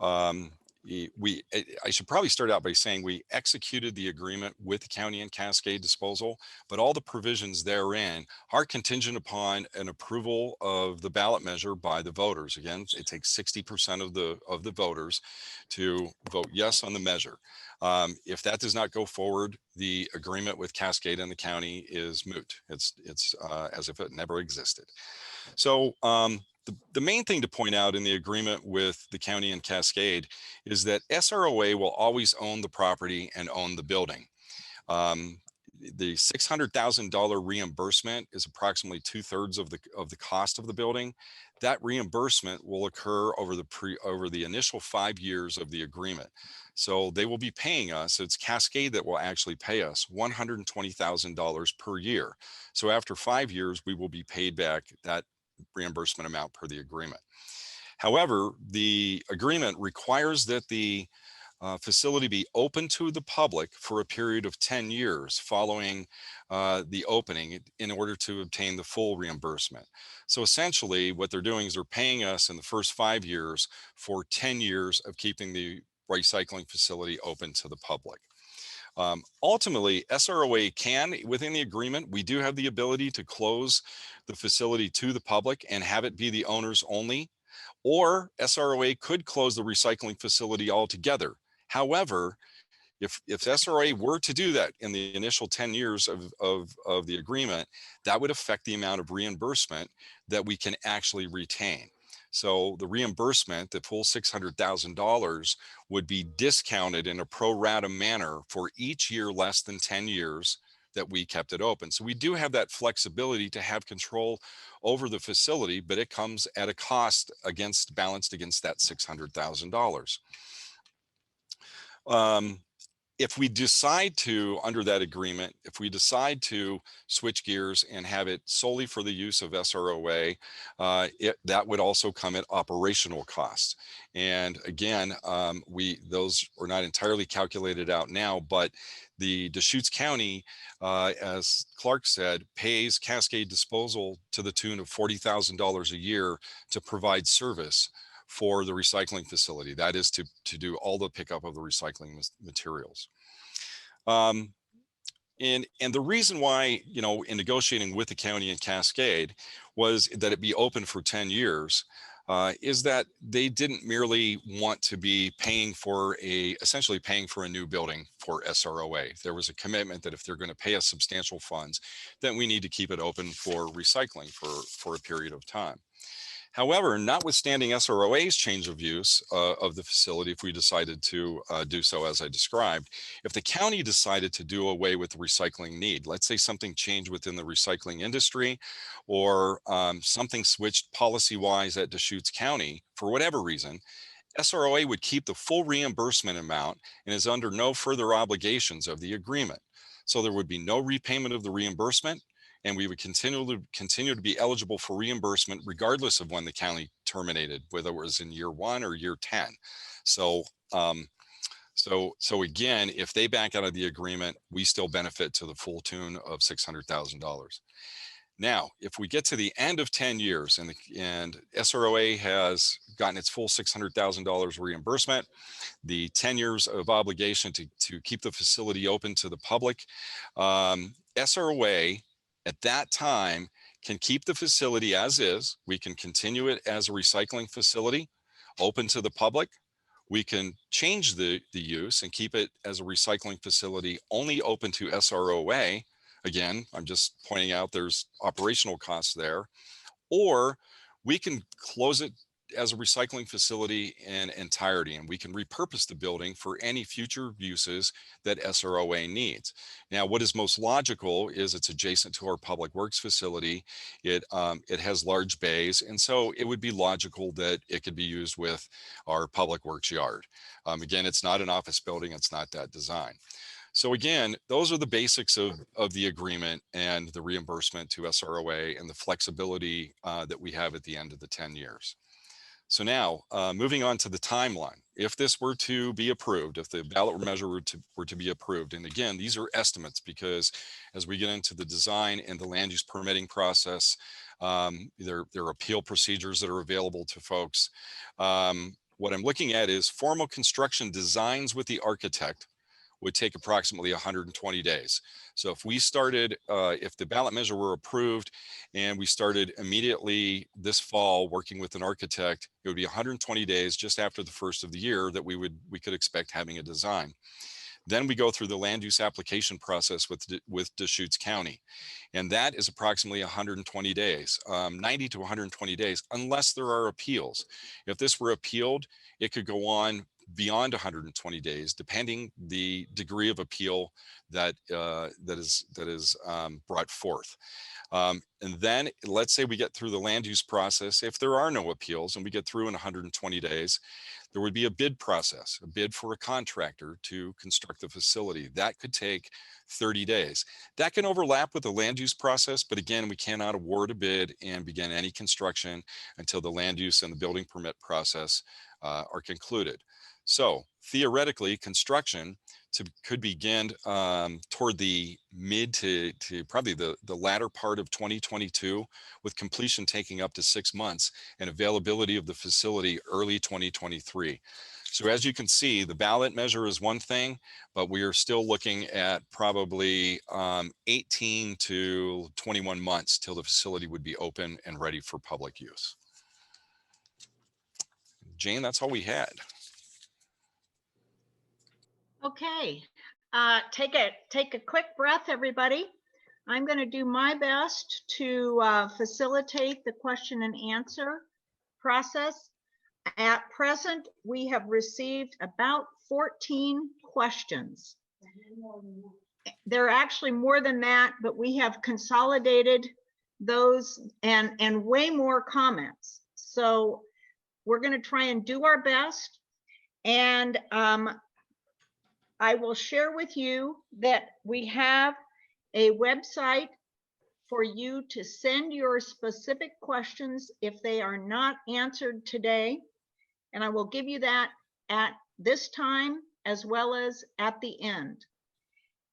[SPEAKER 4] I should probably start out by saying we executed the agreement with the county and Cascade Disposal, but all the provisions therein are contingent upon an approval of the ballot measure by the voters. Again, it takes 60% of the voters to vote yes on the measure. If that does not go forward, the agreement with Cascade and the county is moot. It's as if it never existed. So the main thing to point out in the agreement with the county and Cascade is that SROA will always own the property and own the building. the $600,000 reimbursement is approximately 2/3 of the cost of the building. That reimbursement will occur over the initial 5 years of the agreement. So they will be paying us, it's Cascade that will actually pay us $120,000 per year. So after 5 years, we will be paid back that reimbursement amount per the agreement. However, the agreement requires that the facility be open to the public for a period of 10 years following the opening in order to obtain the full reimbursement. So essentially what they're doing is they're paying us in the first 5 years for 10 years of keeping the recycling facility open to the public. Ultimately, SROA can, within the agreement, we do have the ability to close the facility to the public and have it be the owners only, or SROA could close the recycling facility altogether. However, if SRA were to do that in the initial 10 years of the agreement, that would affect the amount of reimbursement that we can actually retain. So the reimbursement, the full $600,000, would be discounted in a pro rata manner for each year less than 10 years that we kept it open. So we do have that flexibility to have control over the facility, but it comes at a cost balanced against that $600,000. If we decide to, under that agreement, if we decide to switch gears and have it solely for the use of SROA, that would also come at operational costs. And again, those are not entirely calculated out now, but the Deschutes County, as Clark said, pays Cascade Disposal to the tune of $40,000 a year to provide service for the recycling facility. That is to do all the pickup of the recycling materials. And the reason why, in negotiating with the county and Cascade was that it be open for 10 years, is that they didn't merely want to be essentially paying for a new building for SROA. There was a commitment that if they're going to pay us substantial funds, then we need to keep it open for recycling for a period of time. However, notwithstanding SROA's change of use of the facility, if we decided to do so as I described, if the county decided to do away with the recycling need, let's say something changed within the recycling industry, or something switched policy-wise at Deschutes County, for whatever reason, SROA would keep the full reimbursement amount and is under no further obligations of the agreement. So there would be no repayment of the reimbursement, and we would continue to be eligible for reimbursement regardless of when the county terminated, whether it was in year 1 or year 10. So again, if they back out of the agreement, we still benefit to the full tune of $600,000. Now, if we get to the end of 10 years and SROA has gotten its full $600,000 reimbursement, the 10 years of obligation to keep the facility open to the public, SROA at that time can keep the facility as is. We can continue it as a recycling facility open to the public. We can change the use and keep it as a recycling facility only open to SROA. Again, I'm just pointing out there's operational costs there. Or we can close it as a recycling facility in entirety, and we can repurpose the building for any future uses that SROA needs. Now, what is most logical is it's adjacent to our public works facility. It has large bays, and so it would be logical that it could be used with our public works yard. Again, it's not an office building. It's not that design. So again, those are the basics of the agreement and the reimbursement to SROA and the flexibility that we have at the end of the 10 years. So now, moving on to the timeline. If this were to be approved, if the ballot measure were to be approved, and again, these are estimates because as we get into the design and the land use permitting process, there are appeal procedures that are available to folks. What I'm looking at is formal construction designs with the architect would take approximately 120 days. So if we started, if the ballot measure were approved and we started immediately this fall working with an architect, it would be 120 days just after the first of the year that we could expect having a design. Then we go through the land use application process with Deschutes County. And that is approximately 120 days, 90 to 120 days, unless there are appeals. If this were appealed, it could go on beyond 120 days, depending the degree of appeal that is brought forth. And then let's say we get through the land use process. If there are no appeals and we get through in 120 days, there would be a bid process, a bid for a contractor to construct the facility. That could take 30 days. That can overlap with the land use process, but again, we cannot award a bid and begin any construction until the land use and the building permit process are concluded. So theoretically, construction could begin toward the mid to probably the latter part of 2022, with completion taking up to 6 months and availability of the facility early 2023. So as you can see, the ballot measure is one thing, but we are still looking at probably 18 to 21 months till the facility would be open and ready for public use. Jane, that's all we had.
[SPEAKER 1] Okay, take a quick breath, everybody. I'm going to do my best to facilitate the question and answer process. At present, we have received about 14 questions. There are actually more than that, but we have consolidated those and way more comments. So we're going to try and do our best. And I will share with you that we have a website for you to send your specific questions if they are not answered today. And I will give you that at this time as well as at the end.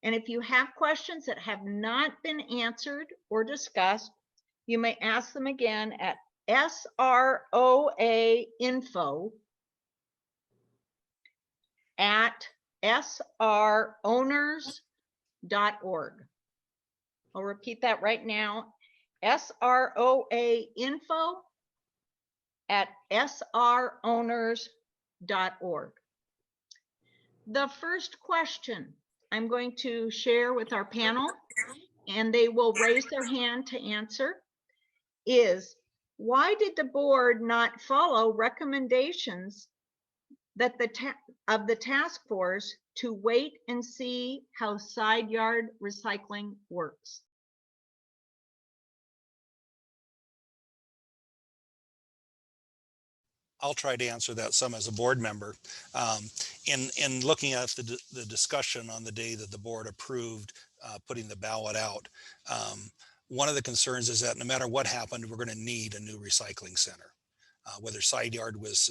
[SPEAKER 1] And if you have questions that have not been answered or discussed, you may ask them again at sroainfo@srowners.org. I'll repeat that right now, sroainfo@srowners.org. The first question I'm going to share with our panel, and they will raise their hand to answer, is why did the board not follow recommendations that of the task force to wait and see how side yard recycling works?
[SPEAKER 2] I'll try to answer that some as a board member. In looking at the discussion on the day that the board approved putting the ballot out, one of the concerns is that no matter what happened, we're going to need a new recycling center. Whether side yard was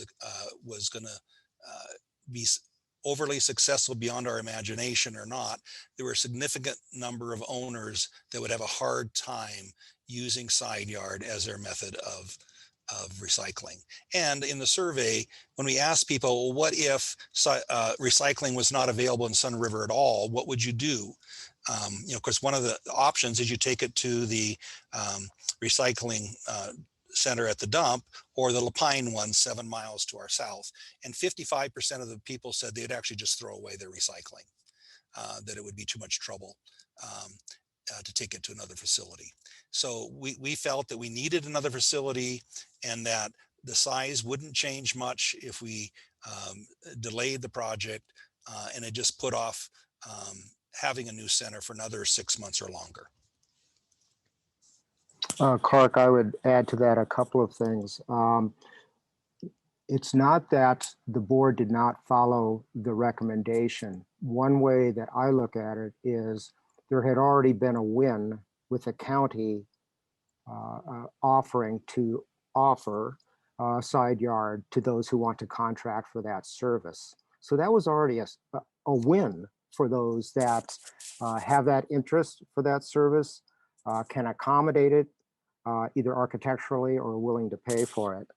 [SPEAKER 2] going to be overly successful beyond our imagination or not, there were a significant number of owners that would have a hard time using side yard as their method of recycling. And in the survey, when we asked people, well, what if recycling was not available in Sunriver at all, what would you do? Because one of the options is you take it to the recycling center at the dump, or the Lapine one 7 miles to our south. And 55% of the people said they'd actually just throw away their recycling, that it would be too much trouble to take it to another facility. So we felt that we needed another facility and that the size wouldn't change much if we delayed the project and it just put off having a new center for another 6 months or longer.
[SPEAKER 3] Clark, I would add to that a couple of things. It's not that the board did not follow the recommendation. One way that I look at it is there had already been a win with the county offering to offer a side yard to those who want to contract for that service. So that was already a win for those that have that interest for that service, can accommodate it either architecturally or willing to pay for it.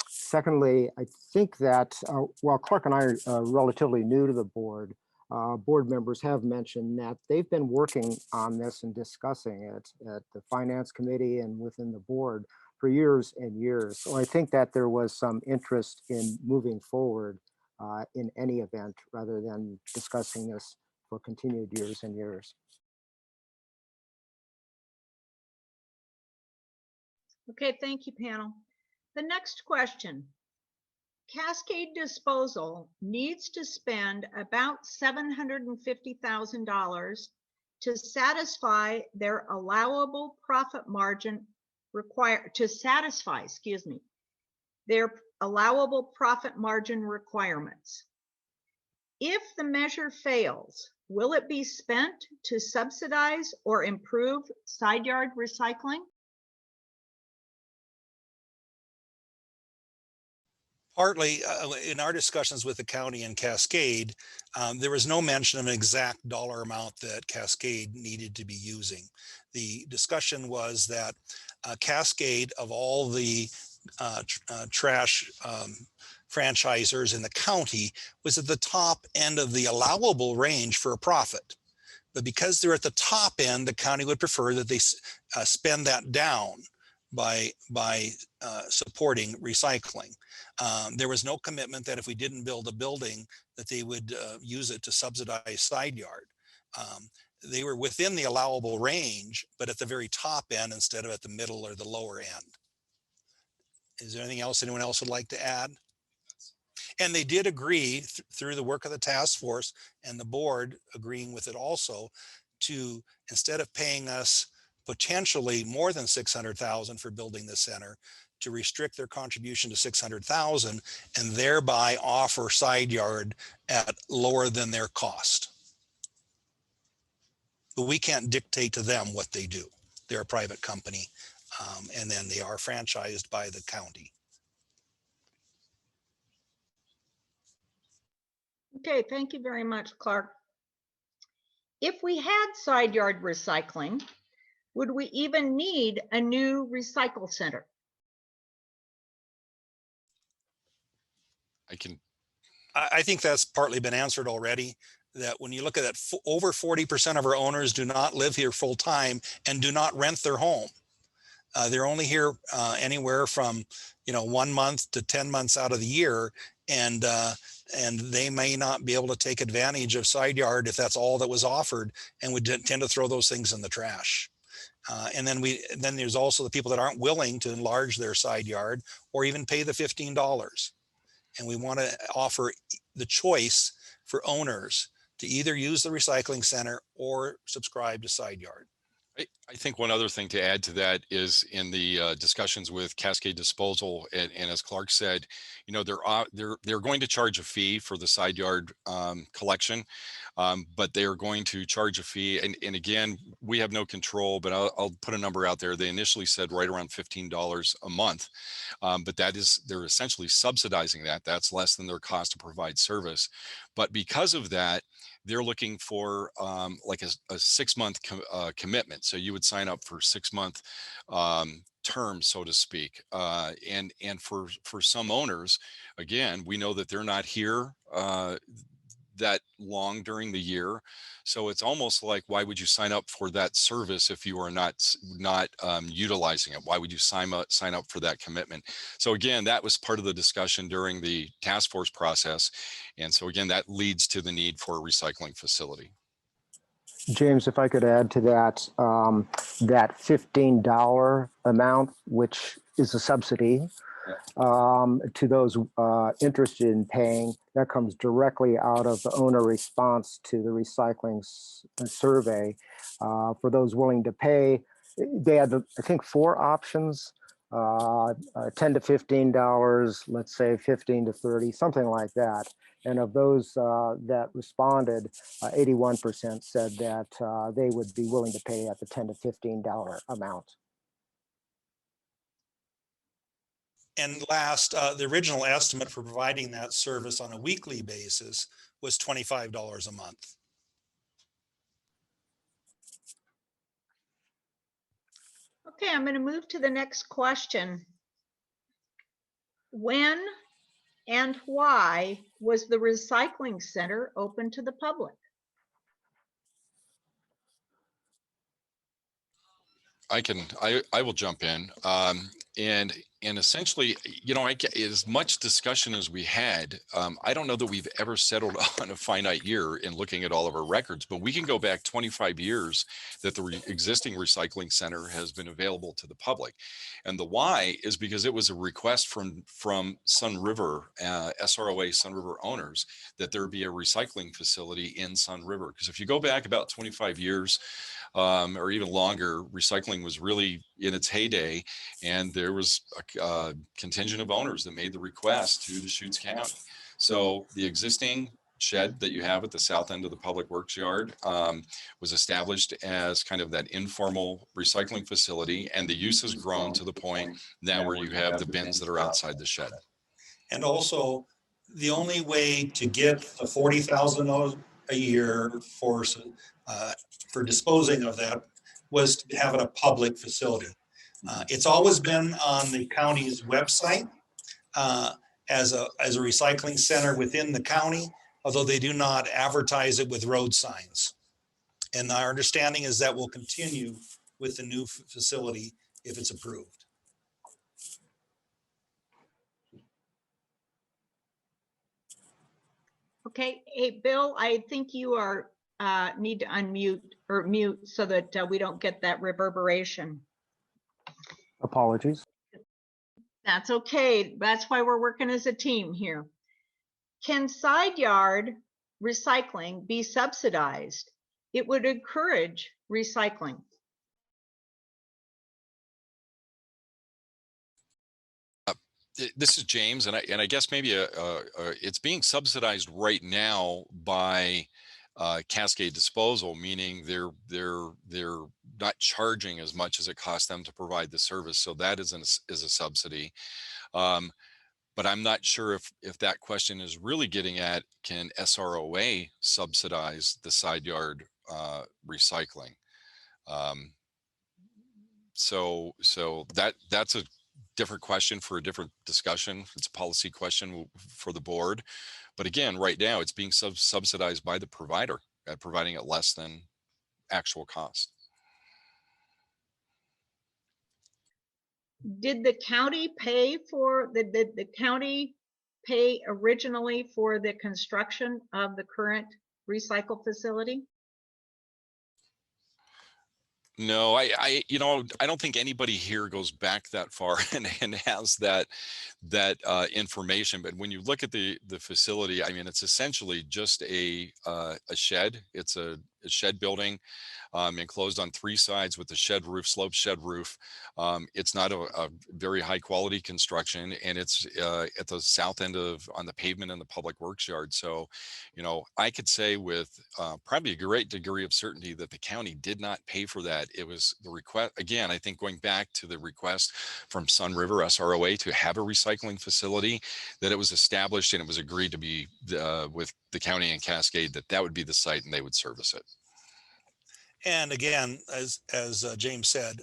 [SPEAKER 3] Secondly, I think that while Clark and I are relatively new to the board, board members have mentioned that they've been working on this and discussing it at the finance committee and within the board for years and years. So I think that there was some interest in moving forward in any event rather than discussing this for continued years and years.
[SPEAKER 1] Okay, thank you, panel. The next question. Cascade Disposal needs to spend about $750,000 to satisfy their allowable profit margin their allowable profit margin requirements. If the measure fails, will it be spent to subsidize or improve side yard recycling?
[SPEAKER 2] Partly in our discussions with the county and Cascade, there was no mention of an exact dollar amount that Cascade needed to be using. The discussion was that Cascade, of all the trash franchisors in the county, was at the top end of the allowable range for a profit. But because they're at the top end, the county would prefer that they spend that down by supporting recycling. There was no commitment that if we didn't build a building that they would use it to subsidize side yard. They were within the allowable range, but at the very top end instead of at the middle or the lower end. Is there anything else anyone else would like to add? And they did agree through the work of the task force and the board agreeing with it also to, instead of paying us potentially more than 600,000 for building the center, to restrict their contribution to 600,000 and thereby offer side yard at lower than their cost. But we can't dictate to them what they do. They're a private company, and then they are franchised by the county.
[SPEAKER 1] Okay, thank you very much, Clark. If we had side yard recycling, would we even need a new recycle center?
[SPEAKER 2] I think that's partly been answered already, that when you look at that, over 40% of our owners do not live here full time and do not rent their home. They're only here anywhere from 1 month to 10 months out of the year, and they may not be able to take advantage of side yard if that's all that was offered, and would tend to throw those things in the trash. And then there's also the people that aren't willing to enlarge their side yard or even pay the $15. And we want to offer the choice for owners to either use the recycling center or subscribe to side yard.
[SPEAKER 4] I think one other thing to add to that is in the discussions with Cascade Disposal, and as Clark said, they're going to charge a fee for the side yard collection, but they are going to charge a fee. And again, we have no control, but I'll put a number out there. They initially said right around $15 a month, but they're essentially subsidizing that. That's less than their cost to provide service. But because of that, they're looking for like a 6-month commitment. So you would sign up for 6-month term, so to speak. And for some owners, again, we know that they're not here that long during the year. So it's almost like, why would you sign up for that service if you are not utilizing it? Why would you sign up for that commitment? So again, that was part of the discussion during the task force process. And so again, that leads to the need for a recycling facility.
[SPEAKER 3] James, if I could add to that, that $15 amount, which is a subsidy to those interested in paying, that comes directly out of the owner response to the recycling survey. For those willing to pay, they had, I think, 4 options, $10 to $15, let's say 15 to 30, something like that. And of those that responded, 81% said that they would be willing to pay at the $10 to $15 amount.
[SPEAKER 2] And last, the original estimate for providing that service on a weekly basis was $25 a month.
[SPEAKER 1] Okay, I'm going to move to the next question. When and why was the recycling center open to the public?
[SPEAKER 4] I will jump in. And And essentially, you know, as much discussion as we had, I don't know that we've ever settled on a finite year in looking at all of our records, but we can go back 25 years that the existing recycling center has been available to the public. And the why is because it was a request from Sunriver, SROA Sunriver owners, that there be a recycling facility in Sunriver. Because if you go back about 25 years, or even longer, recycling was really in its heyday, and there was a contingent of owners that made the request to the Deschutes County. So the existing shed that you have at the south end of the public works yard was established as kind of that informal recycling facility, and the use has grown to the point now where you have the bins that are outside the shed.
[SPEAKER 2] And also, the only way to get the $40,000 a year for disposing of that was to have it a public facility. It's always been on the county's website as a recycling center within the county, although they do not advertise it with road signs. And our understanding is that will continue with the new facility if it's approved.
[SPEAKER 1] Okay, hey, Bill, I think you are need to unmute or mute so that we don't get that reverberation.
[SPEAKER 3] Apologies.
[SPEAKER 1] That's okay. That's why we're working as a team here. Can side yard recycling be subsidized? It would encourage recycling.
[SPEAKER 4] This is James, and I guess maybe it's being subsidized right now by Cascade Disposal, meaning they're not charging as much as it costs them to provide the service. So that is a subsidy. But I'm not sure if that question is really getting at, can SROA subsidize the side yard recycling? So that's a different question for a different discussion. It's a policy question for the board. But again, right now it's being subsidized by the provider at providing it less than actual cost.
[SPEAKER 1] Did the county pay for the county pay originally for the construction of the current recycle facility?
[SPEAKER 4] No, I don't think anybody here goes back that far and has that information. But when you look at the facility, I mean, it's essentially just a shed. It's a shed building, enclosed on 3 sides with a shed roof, sloped shed roof. It's not a very high quality construction, and it's at the south end on the pavement in the public works yard. So, I could say with probably a great degree of certainty that the county did not pay for that. It was the request. Again, I think going back to the request from Sunriver SROA to have a recycling facility, that it was established and it was agreed to be with the county and Cascade that would be the site and they would service it.
[SPEAKER 2] And again, as James said,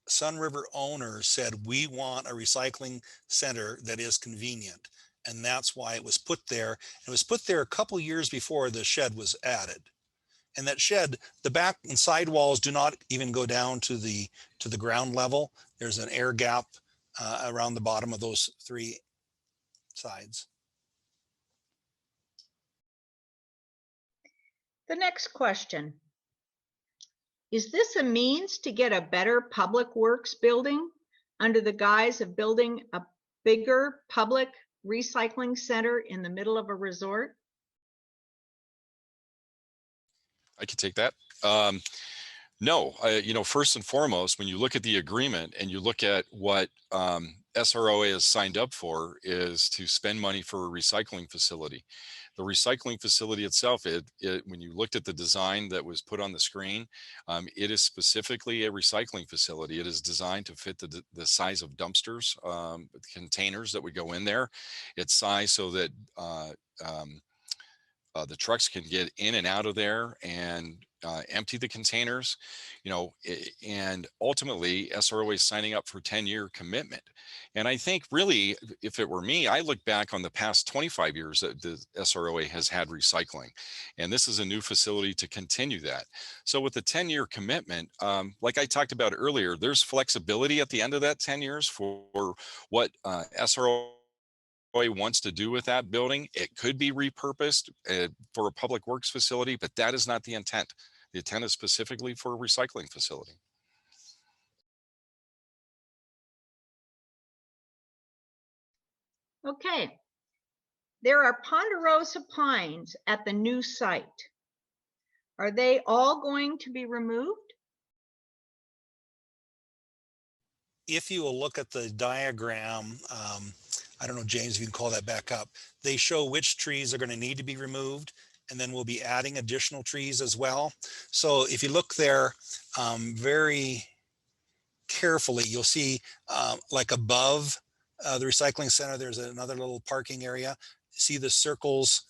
[SPEAKER 2] Sunriver owners said, we want a recycling center that is convenient. And that's why it was put there. It was put there a couple years before the shed was added. And that shed, the back and side walls do not even go down to the ground level. There's an air gap around the bottom of those 3 sides.
[SPEAKER 1] The next question. Is this a means to get a better public works building under the guise of building a bigger public recycling center in the middle of a resort?
[SPEAKER 4] I could take that. No, first and foremost, when you look at the agreement and you look at what SROA has signed up for, is to spend money for a recycling facility. The recycling facility itself, when you looked at the design that was put on the screen, it is specifically a recycling facility. It is designed to fit the size of dumpsters, containers that would go in there. It's sized so that the trucks can get in and out of there and empty the containers, and ultimately SRO is signing up for 10-year commitment. And I think really, if it were me, I look back on the past 25 years that the SROA has had recycling, and this is a new facility to continue that. So with the 10-year commitment, like I talked about earlier, there's flexibility at the end of that 10 years for what SRO wants to do with that building. It could be repurposed for a public works facility, but that is not the intent. The intent is specifically for a recycling facility.
[SPEAKER 1] Okay. There are ponderosa pines at the new site. Are they all going to be removed?
[SPEAKER 2] If you will look at the diagram, I don't know, James, if you can call that back up. They show which trees are going to need to be removed, and then we'll be adding additional trees as well. So if you look there very carefully, you'll see like above the recycling center, there's another little parking area. See the circles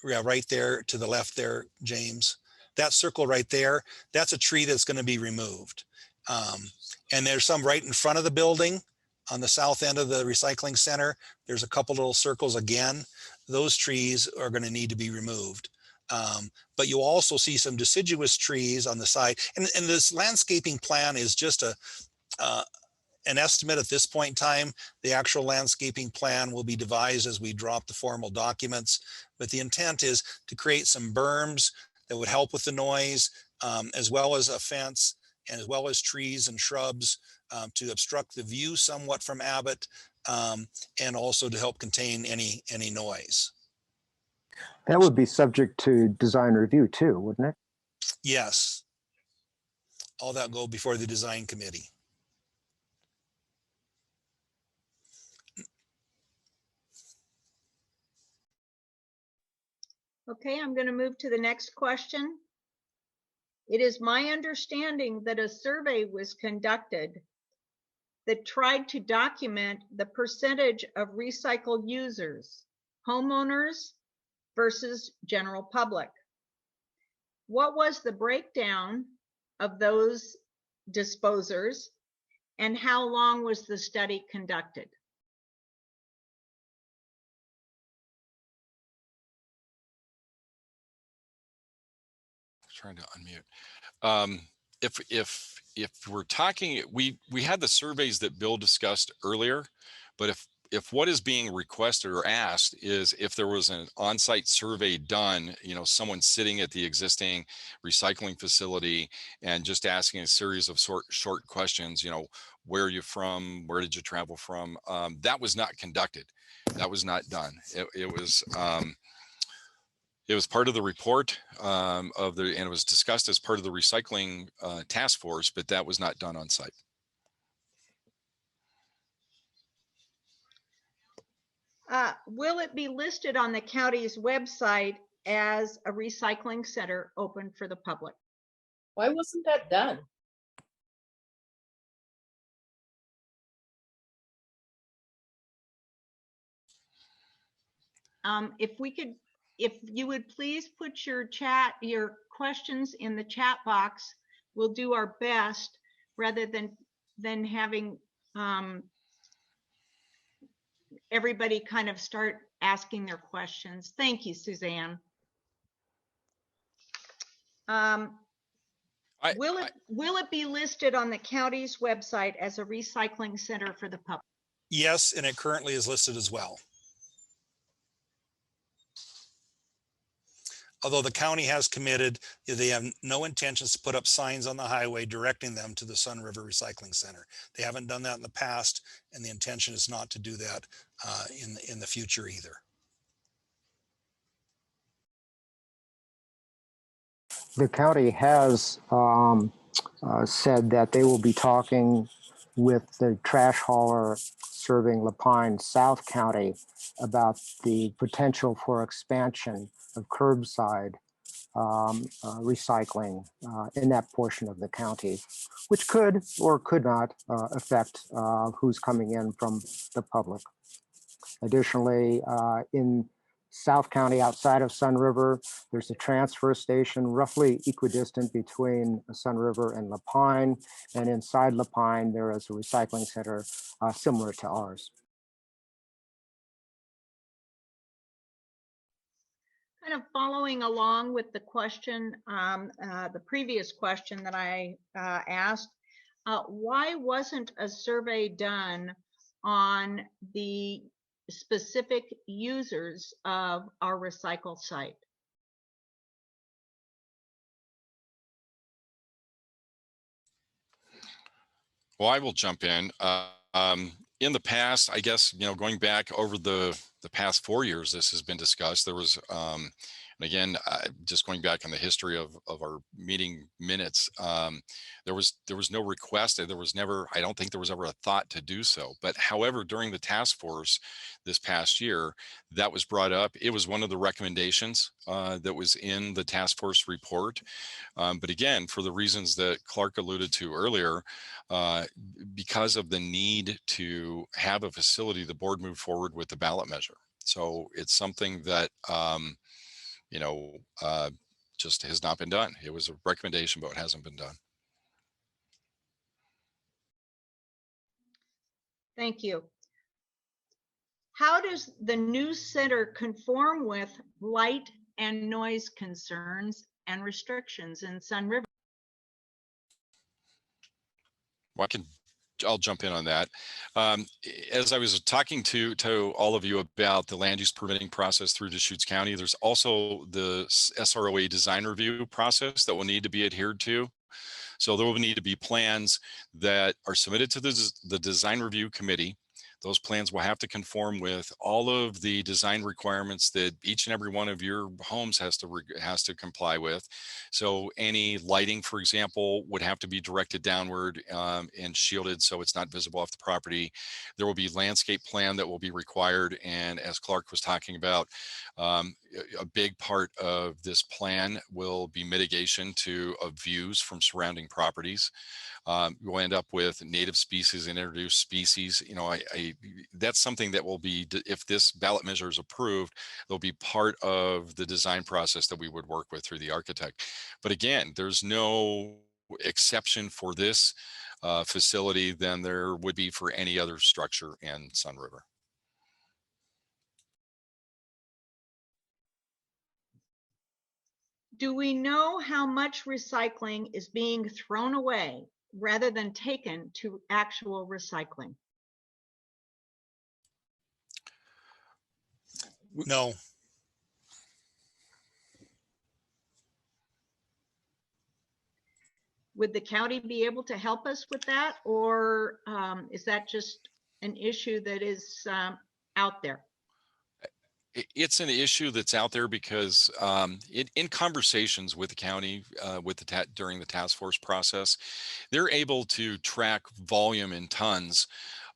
[SPEAKER 2] right there to the left there, James? That circle right there, that's a tree that's going to be removed. And there's some right in front of the building on the south end of the recycling center. There's a couple little circles again. Those trees are going to need to be removed. But you'll also see some deciduous trees on the side. And this landscaping plan is just an estimate at this point in time. The actual landscaping plan will be devised as we drop the formal documents. But the intent is to create some berms that would help with the noise, as well as a fence, and as well as trees and shrubs to obstruct the view somewhat from Abbott, and also to help contain any noise.
[SPEAKER 3] That would be subject to design review too, wouldn't it?
[SPEAKER 2] Yes. All that go before the design committee.
[SPEAKER 1] Okay, I'm going to move to the next question. It is my understanding that a survey was conducted that tried to document the percentage of recycled users, homeowners versus general public. What was the breakdown of those disposers, and how long was the study conducted?
[SPEAKER 4] Trying to unmute. If we're talking, we had the surveys that Bill discussed earlier, but if what is being requested or asked is if there was an on-site survey done, someone sitting at the existing recycling facility and just asking a series of short questions, where are you from, where did you travel from, that was not conducted. That was not done. It was part of the report and it was discussed as part of the recycling task force, but that was not done on site.
[SPEAKER 1] Will it be listed on the county's website as a recycling center open for the public?
[SPEAKER 5] Why wasn't that done?
[SPEAKER 1] If you would please put your questions in the chat box, we'll do our best rather than having everybody kind of start asking their questions. Thank you, Suzanne. Will it be listed on the county's website as a recycling center for the public?
[SPEAKER 2] Yes, and it currently is listed as well. Although the county has committed, they have no intentions to put up signs on the highway directing them to the Sunriver Recycling Center. They haven't done that in the past, and the intention is not to do that in the future either.
[SPEAKER 3] The county has said that they will be talking with the trash hauler serving Lapine South County about the potential for expansion of curbside recycling in that portion of the county, which could or could not affect who's coming in from the public. Additionally, in South County outside of Sunriver. There's a transfer station roughly equidistant between Sunriver and Lapine. And inside Lapine, there is a recycling center similar to ours.
[SPEAKER 1] Kind of following along with the question, the previous question that I asked, why wasn't a survey done on the specific users of our recycle site?
[SPEAKER 4] Well, I will jump in. In the past, I guess, going back over the past 4 years, this has been discussed. There was, and again, just going back on the history of our meeting minutes, there was no request. There was never, I don't think there was ever a thought to do so. But however, during the task force this past year, that was brought up. It was one of the recommendations that was in the task force report. But again, for the reasons that Clark alluded to earlier, because of the need to have a facility, the board moved forward with the ballot measure. So it's something that, just has not been done. It was a recommendation, but it hasn't been done.
[SPEAKER 1] Thank you. How does the new center conform with light and noise concerns and restrictions in Sunriver?
[SPEAKER 4] Well, I'll jump in on that. As I was talking to all of you about the land use permitting process through Deschutes County, there's also the SROA design review process that will need to be adhered to. So there will need to be plans that are submitted to the design review committee. Those plans will have to conform with all of the design requirements that each and every one of your homes has to comply with. So any lighting, for example, would have to be directed downward and shielded so it's not visible off the property. There will be landscape plan that will be required. And as Clark was talking about, a big part of this plan will be mitigation of views from surrounding properties. We'll end up with native species and introduced species. That's something that will be, if this ballot measure is approved, they'll be part of the design process that we would work with through the architect. But again, there's no exception for this facility than there would be for any other structure in Sunriver.
[SPEAKER 1] Do we know how much recycling is being thrown away rather than taken to actual recycling?
[SPEAKER 2] No,
[SPEAKER 1] Would the county be able to help us with that? Or is that just an issue that is out there?
[SPEAKER 4] It's an issue that's out there because in conversations with the county, during the task force process, they're able to track volume in tons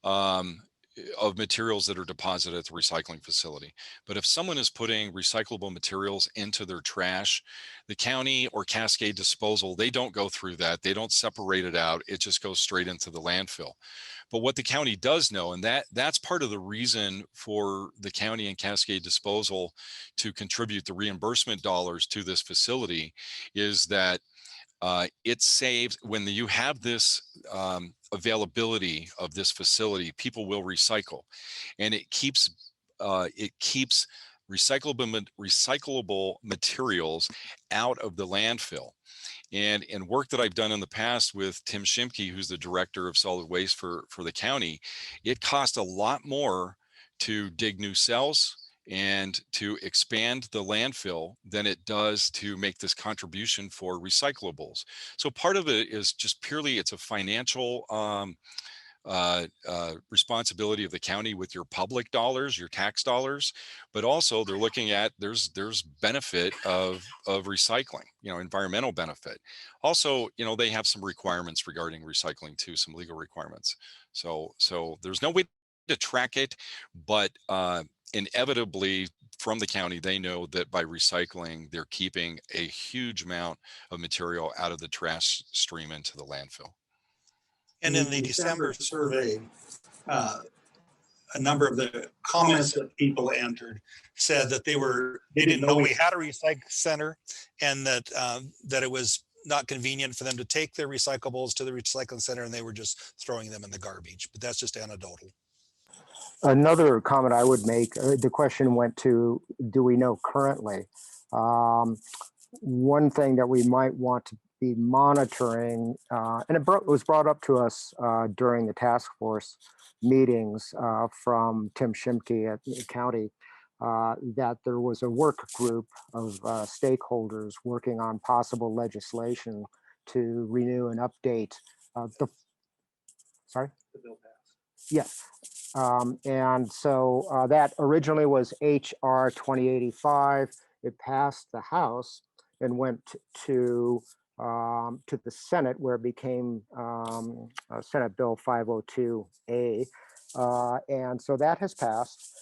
[SPEAKER 4] of materials that are deposited at the recycling facility. But if someone is putting recyclable materials into their trash, the county or Cascade Disposal, they don't go through that. They don't separate it out. It just goes straight into the landfill. But what the county does know, and that's part of the reason for the county and Cascade Disposal to contribute the reimbursement dollars to this facility, is that it saves, when you have this availability of this facility, people will recycle, and it keeps recyclable materials out of the landfill. And work that I've done in the past with Tim Shimke, who's the director of solid waste for the county, it costs a lot more to dig new cells and to expand the landfill than it does to make this contribution for recyclables. So part of it is just purely, it's a financial responsibility of the county with your public dollars, your tax dollars, but also they're looking at there's benefit of recycling, environmental benefit. Also, they have some requirements regarding recycling too, some legal requirements. So there's no way to track it, but inevitably from the county, they know that by recycling, they're keeping a huge amount of material out of the trash stream into the landfill.
[SPEAKER 2] and in the December survey, a number of the comments that people entered said that they didn't know we had a recycle center, and that it was not convenient for them to take their recyclables to the recycling center, and they were just throwing them in the garbage. But that's just anecdotal.
[SPEAKER 3] Another comment I would make, the question went to, do we know currently? One thing that we might want to be monitoring, and it was brought up to us during the task force meetings from Tim Shimke at the county, that there was a work group of stakeholders working on possible legislation to renew and update sorry?
[SPEAKER 2] The bill passed.
[SPEAKER 3] Yes. And so that originally was HR 2085. It passed the House and went to the Senate, where it became Senate Bill 502A. And so that has passed.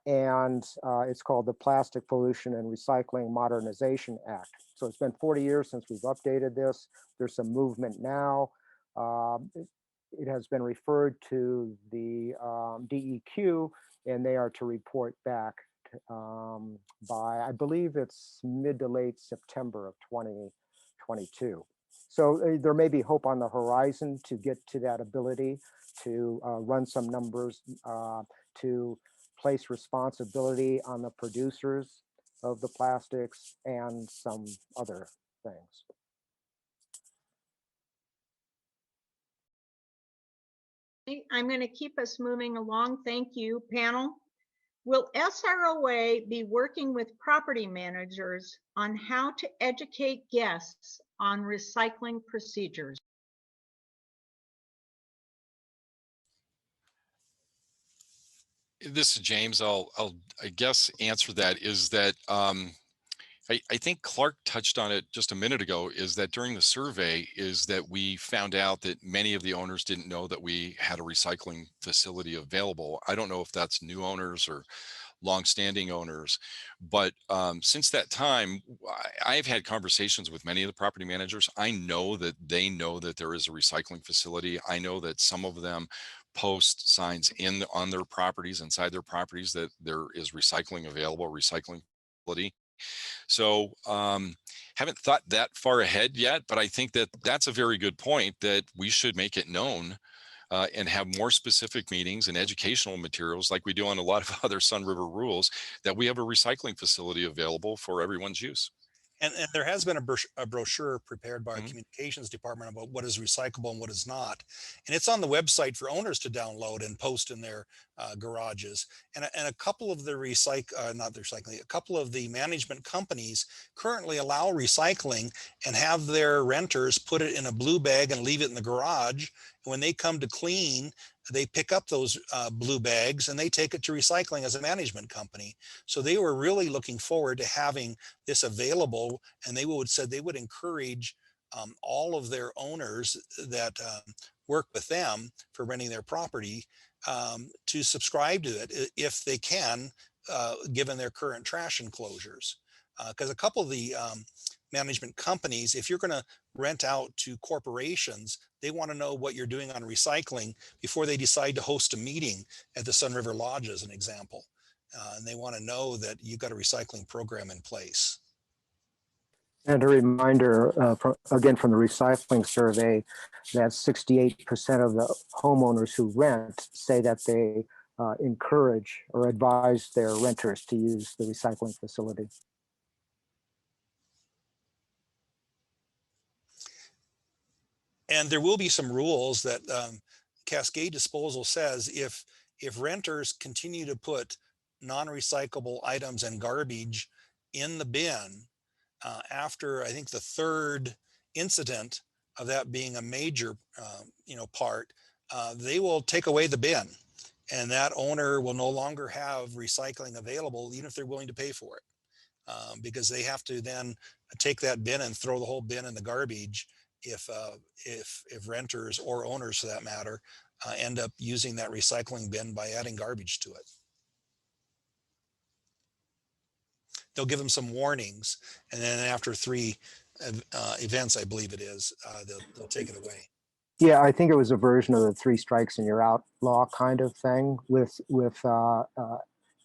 [SPEAKER 3] And it's called the Plastic Pollution and Recycling Modernization Act. So it's been 40 years since we've updated this. There's some movement now. It has been referred to the DEQ, and they are to report back by, I believe it's mid to late September of 2022. So there may be hope on the horizon to get to that ability to run some numbers, to place responsibility on the producers of the plastics and some other things.
[SPEAKER 1] I'm going to keep us moving along. Thank you, panel. Will SROA be working with property managers on how to educate guests on recycling procedures?
[SPEAKER 4] This is James. I guess answer that is that I think Clark touched on it just a minute ago, is that during the survey is that we found out that many of the owners didn't know that we had a recycling facility available. I don't know if that's new owners or longstanding owners, but since that time, I've had conversations with many of the property managers. I know that they know that there is a recycling facility. I know that some of them post signs on their properties, inside their properties, that there is recycling available, recycling facility. So haven't thought that far ahead yet, but I think that that's a very good point, that we should make it known and have more specific meetings and educational materials like we do on a lot of other Sunriver rules, that we have a recycling facility available for everyone's use.
[SPEAKER 2] And there has been a brochure prepared by our communications department about what is recyclable and what is not. And it's on the website for owners to download and post in their garages. And a couple of the a couple of the management companies currently allow recycling and have their renters put it in a blue bag and leave it in the garage. When they come to clean, they pick up those blue bags and they take it to recycling as a management company. So they were really looking forward to having this available, and they said they would encourage all of their owners that work with them for renting their property to subscribe to it if they can, given their current trash enclosures. Because a couple of the management companies, if you're going to rent out to corporations, they want to know what you're doing on recycling before they decide to host a meeting at the Sunriver Lodge, as an example. And they want to know that you've got a recycling program in place.
[SPEAKER 3] And a reminder, again, from the recycling survey, that 68% of the homeowners who rent say that they encourage or advise their renters to use the recycling facility.
[SPEAKER 2] And there will be some rules that Cascade Disposal says if renters continue to put non-recyclable items and garbage in the bin after, I think, the third incident of that being a major part, they will take away the bin, and that owner will no longer have recycling available, even if they're willing to pay for it, because they have to then take that bin and throw the whole bin in the garbage if renters or owners, for that matter, end up using that recycling bin by adding garbage to it. They'll give them some warnings, and then after 3 events, I believe it is, they'll take it away.
[SPEAKER 3] Yeah, I think it was a version of the 3 strikes and you're out law kind of thing with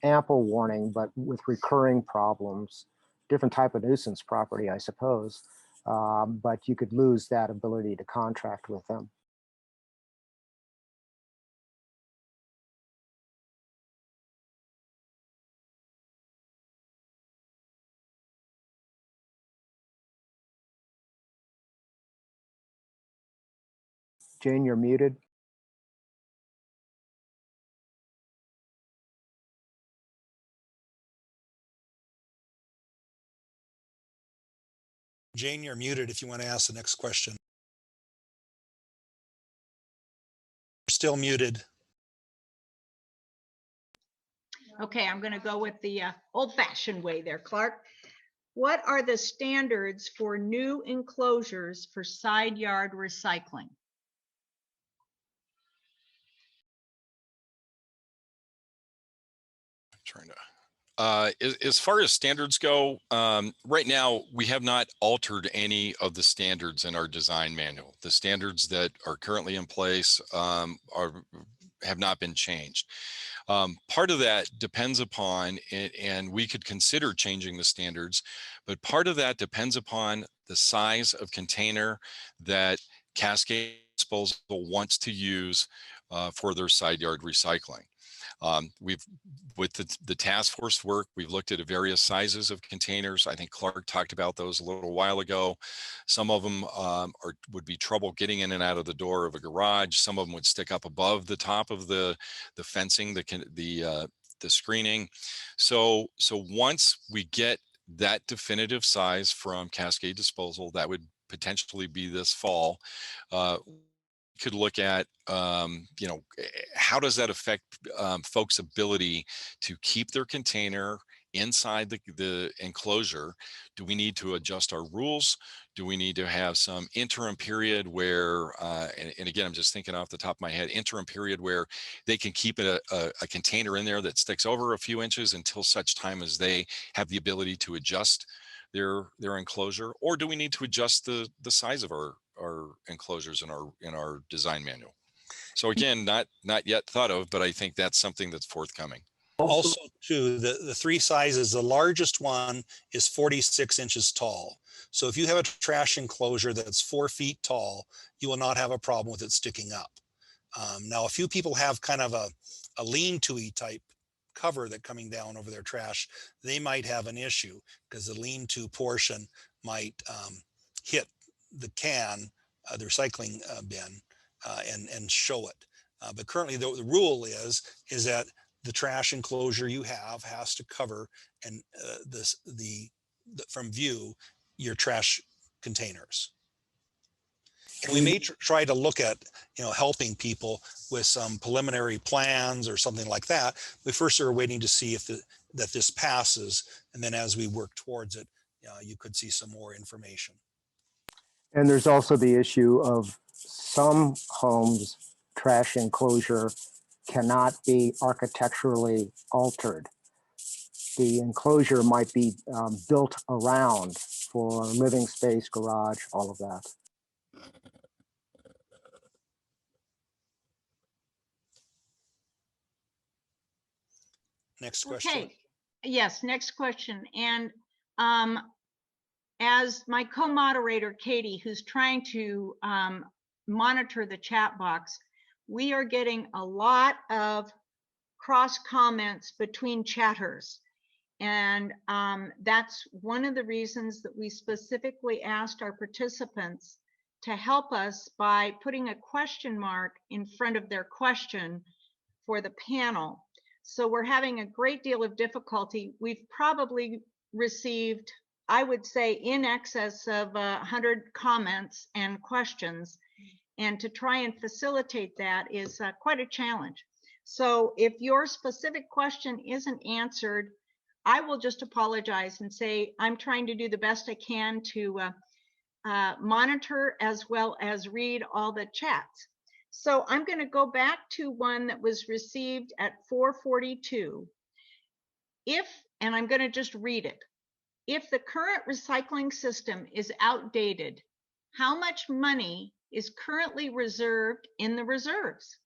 [SPEAKER 3] ample warning, but with recurring problems. Different type of nuisance property, I suppose. But you could lose that ability to contract with them. Jane, you're muted.
[SPEAKER 2] Jane, you're muted if you want to ask the next question. You're still muted.
[SPEAKER 1] Okay, I'm going to go with the old-fashioned way there, Clark. What are the standards for new enclosures for side yard recycling?
[SPEAKER 4] Trying to. As far as standards go, right now we have not altered any of the standards in our design manual. The standards that are currently in place have not been changed. Part of that depends upon, and we could consider changing the standards, but part of that depends upon the size of container that Cascade Disposal wants to use for their side yard recycling. With the task force work, we've looked at various sizes of containers. I think Clark talked about those a little while ago. Some of them would be trouble getting in and out of the door of a garage. Some of them would stick up above the top of the fencing, the screening. So once we get that definitive size from Cascade Disposal, that would potentially be this fall. Could look at, how does that affect folks' ability to keep their container inside the enclosure? Do we need to adjust our rules? Do we need to have some interim period where, and again, I'm just thinking off the top of my head, interim period where they can keep a container in there that sticks over a few inches until such time as they have the ability to adjust their enclosure? Or do we need to adjust the size of our enclosures in our design manual? So again, not yet thought of, but I think that's something that's forthcoming.
[SPEAKER 2] Also, too, the 3 sizes, the largest one is 46 inches tall. So if you have a trash enclosure that's 4 feet tall, you will not have a problem with it sticking up. Now, a few people have kind of a lean-to-y type cover that coming down over their trash. They might have an issue because the lean-to portion might hit the can, the recycling bin, and show it. But currently, the rule is that the trash enclosure you have has to cover and from view your trash containers. And we may try to look at, helping people with some preliminary plans or something like that. We first are waiting to see if that this passes, and then as we work towards it, you could see some more information.
[SPEAKER 3] And there's also the issue of some homes' trash enclosure cannot be architecturally altered. The enclosure might be built around for living space, garage, all of that.
[SPEAKER 2] Next question.
[SPEAKER 1] Okay, yes, next question. And as my co-moderator, Katie, who's trying to monitor the chat box, we are getting a lot of cross comments between chatters. And that's one of the reasons that we specifically asked our participants to help us by putting a question mark in front of their question for the panel. So we're having a great deal of difficulty. We've probably received, I would say, in excess of 100 comments and questions. And to try and facilitate that is quite a challenge. So if your specific question isn't answered, I will just apologize and say I'm trying to do the best I can to monitor as well as read all the chats. So I'm going to go back to one that was received at 4:42. And I'm going to just read it. If the current recycling system is outdated, how much money is currently reserved in the reserves.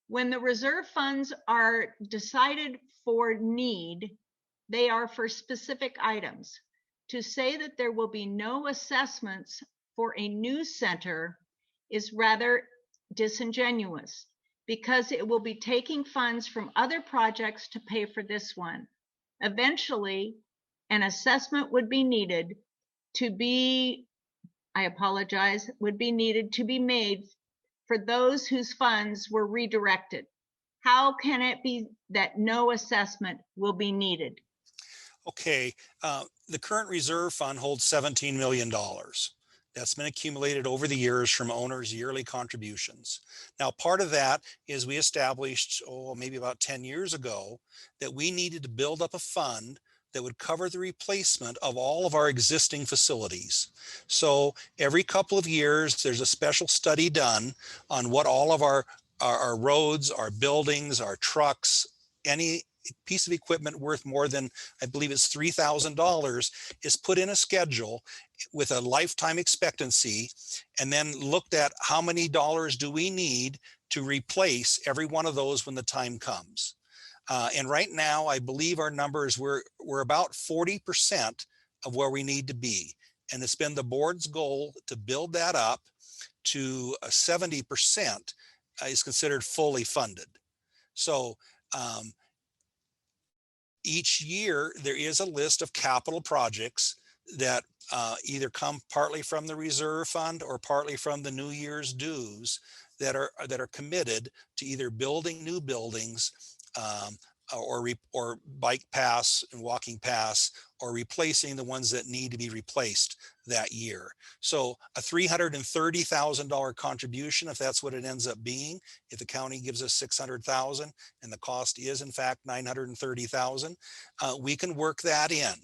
[SPEAKER 1] When the reserve funds are decided for need, they are for specific items. To say that there will be no assessments for a new center is rather disingenuous, because it will be taking funds from other projects to pay for this one. Eventually, an assessment would be needed to be, I apologize, would be needed to be made for those whose funds were redirected. How can it be that no assessment will be needed?
[SPEAKER 2] Okay, the current reserve fund holds $17 million. That's been accumulated over the years from owners' yearly contributions. Now, part of that is we established, maybe about 10 years ago, that we needed to build up a fund that would cover the replacement of all of our existing facilities. So every couple of years, there's a special study done on what all of our roads, our buildings, our trucks, any piece of equipment worth more than, I believe it's $3,000, is put in a schedule with a lifetime expectancy, and then looked at how many dollars do we need to replace every one of those when the time comes. And right now, I believe our numbers, we're about 40% of where we need to be. And it's been the board's goal to build that up to 70% is considered fully funded. So each year there is a list of capital projects that either come partly from the reserve fund or partly from the New Year's dues that are committed to either building new buildings, or bike paths and walking paths, or replacing the ones that need to be replaced that year. So a $330,000 contribution, if that's what it ends up being, if the county gives us $600,000 and the cost is in fact $930,000, we can work that in.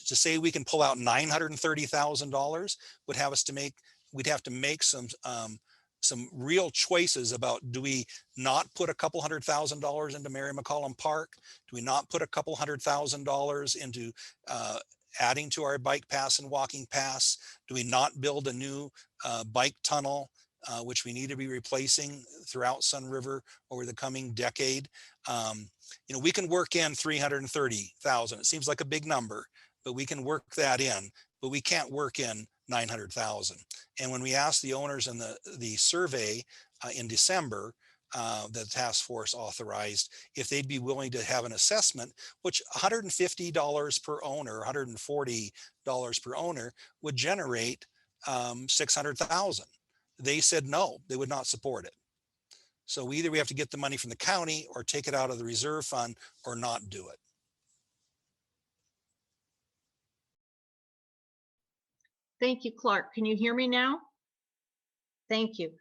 [SPEAKER 2] To say we can pull out $930,000 would have us to make, we'd have to make some real choices about, do we not put a couple $100,000 into Mary McCollum Park? Do we not put a couple $100,000 into adding to our bike paths and walking paths? Do we not build a new bike tunnel, which we need to be replacing throughout Sunriver over the coming decade? We can work in 330,000. It seems like a big number, but we can work that in, but we can't work in 900,000. And when we asked the owners in the survey in December, the task force authorized, if they'd be willing to have an assessment, which $150 per owner, $140 per owner would generate 600,000. They said no, they would not support it. So either we have to get the money from the county or take it out of the reserve fund or not do it.
[SPEAKER 1] Thank you, Clark. Can you hear me now? Thank you.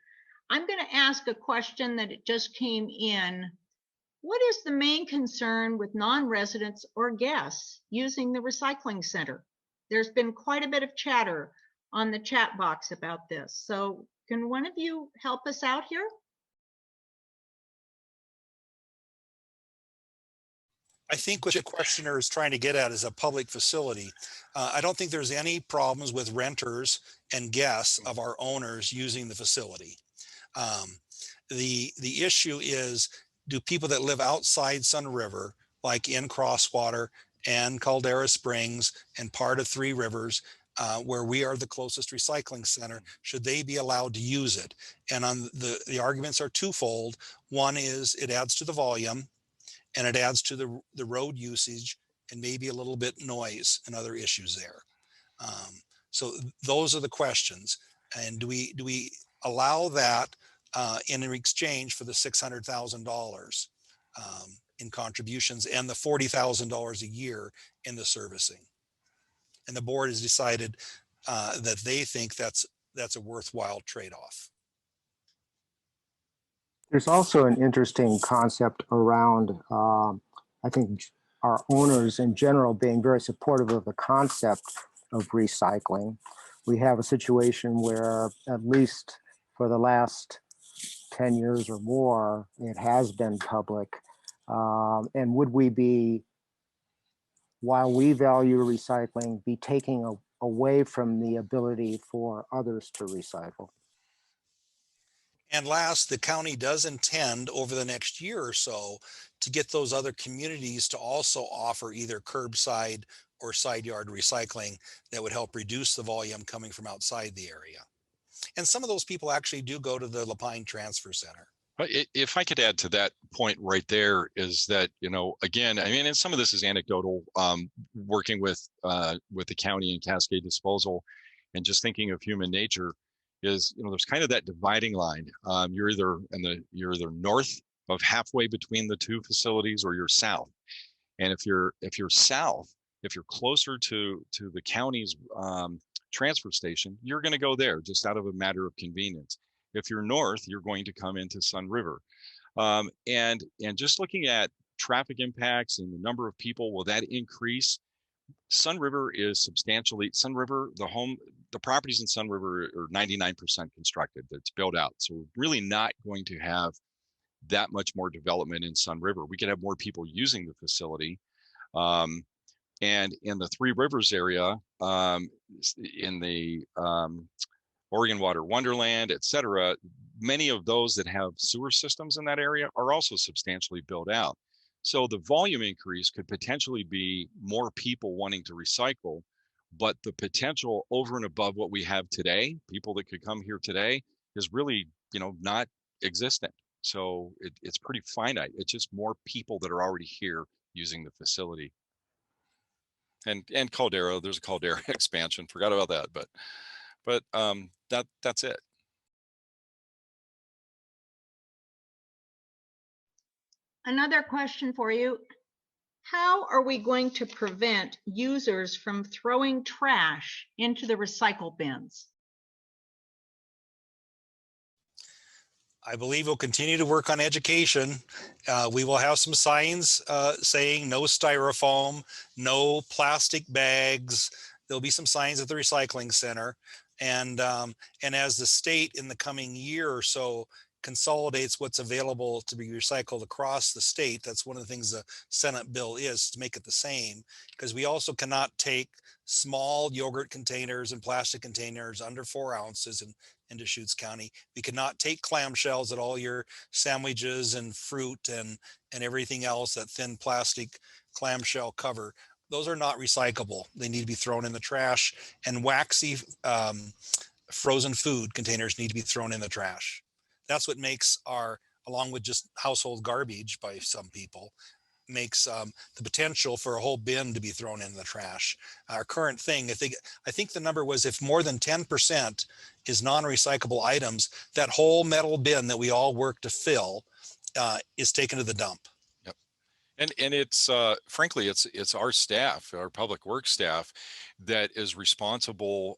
[SPEAKER 1] I'm going to ask a question that it just came in. What is the main concern with non-residents or guests using the recycling center? There's been quite a bit of chatter on the chat box about this. So can one of you help us out here?
[SPEAKER 2] I think what the questioner is trying to get at is a public facility. I don't think there's any problems with renters and guests of our owners using the facility. The issue is, do people that live outside Sunriver, like in Crosswater and Caldera Springs and part of Three Rivers, where we are the closest recycling center, should they be allowed to use it? And on the arguments are twofold. One is it adds to the volume, and it adds to the road usage, and maybe a little bit noise and other issues there. So those are the questions. And do we allow that in exchange for the $600,000 in contributions and the $40,000 a year in the servicing? And the board has decided that they think that's a worthwhile trade-off.
[SPEAKER 3] There's also an interesting concept around, I think, our owners in general being very supportive of the concept of recycling. We have a situation where, at least for the last 10 years or more, it has been public. And would we be, while we value recycling, be taking away from the ability for others to recycle.
[SPEAKER 2] And last, the county does intend over the next year or so to get those other communities to also offer either curbside or side yard recycling that would help reduce the volume coming from outside the area. And some of those people actually do go to the Lapine Transfer Center.
[SPEAKER 4] But if I could add to that point right there is that, you know, again, I mean, and some of this is anecdotal, working with the county and Cascade Disposal, and just thinking of human nature is, you know, there's kind of that dividing line. You're either north of halfway between the two facilities, or you're south. And if you're south, if you're closer to the county's transfer station, you're going to go there just out of a matter of convenience. If you're north, you're going to come into Sunriver. And just looking at traffic impacts and the number of people, will that increase? Sunriver is substantially, the properties in Sunriver are 99% constructed. It's built out. So we're really not going to have that much more development in Sunriver. We could have more people using the facility. And in the Three Rivers area, in the Oregon Water Wonderland, et cetera, many of those that have sewer systems in that area are also substantially built out. So the volume increase could potentially be more people wanting to recycle, but the potential over and above what we have today, people that could come here today, is really, you know, not existent. So it's pretty finite. It's just more people that are already here using the facility. And Caldera, there's a Caldera expansion. Forgot about that, but that's it.
[SPEAKER 1] Another question for you. How are we going to prevent users from throwing trash into the recycle bins?
[SPEAKER 2] I believe we'll continue to work on education. We will have some signs saying no styrofoam, no plastic bags. There'll be some signs at the recycling center. And as the state in the coming year or so consolidates what's available to be recycled across the state, that's one of the things the Senate bill is, to make it the same, because we also cannot take small yogurt containers and plastic containers under 4 ounces into Deschutes County. We cannot take clamshells at all your sandwiches and fruit and everything else, that thin plastic clamshell cover. Those are not recyclable. They need to be thrown in the trash, and waxy frozen food containers need to be thrown in the trash. That's what makes our, along with just household garbage by some people, makes the potential for a whole bin to be thrown in the trash. Our current thing, I think the number was, if more than 10% is non-recyclable items, that whole metal bin that we all work to fill is taken to the dump.
[SPEAKER 4] Yep. And it's frankly, it's our staff, our public works staff, that is responsible.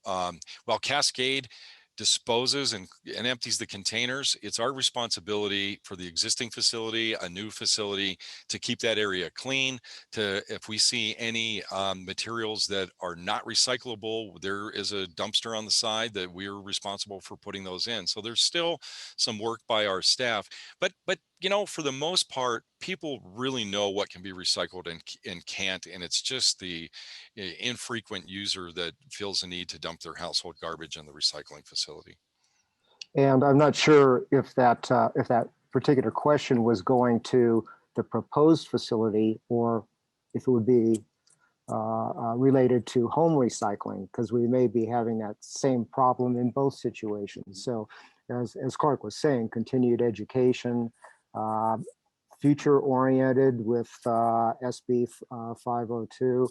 [SPEAKER 4] While Cascade disposes and empties the containers, it's our responsibility for the existing facility, a new facility, to keep that area clean. If we see any materials that are not recyclable, there is a dumpster on the side that we're responsible for putting those in. So there's still some work by our staff, but you know, for the most part, people really know what can be recycled and can't, and it's just the infrequent user that feels the need to dump their household garbage in the recycling facility.
[SPEAKER 3] And I'm not sure if that particular question was going to the proposed facility, or if it would be related to home recycling, because we may be having that same problem in both situations. So as Clark was saying, continued education, future oriented with SB 502.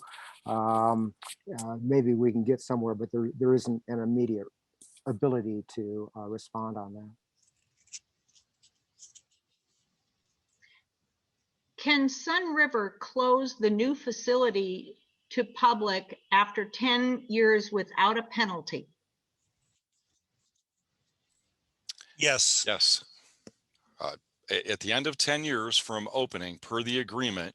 [SPEAKER 3] Maybe we can get somewhere, but there isn't an immediate ability to respond on that.
[SPEAKER 1] Can Sunriver close the new facility to public after 10 years without a penalty?
[SPEAKER 2] Yes.
[SPEAKER 4] Yes. At the end of 10 years from opening, per the agreement,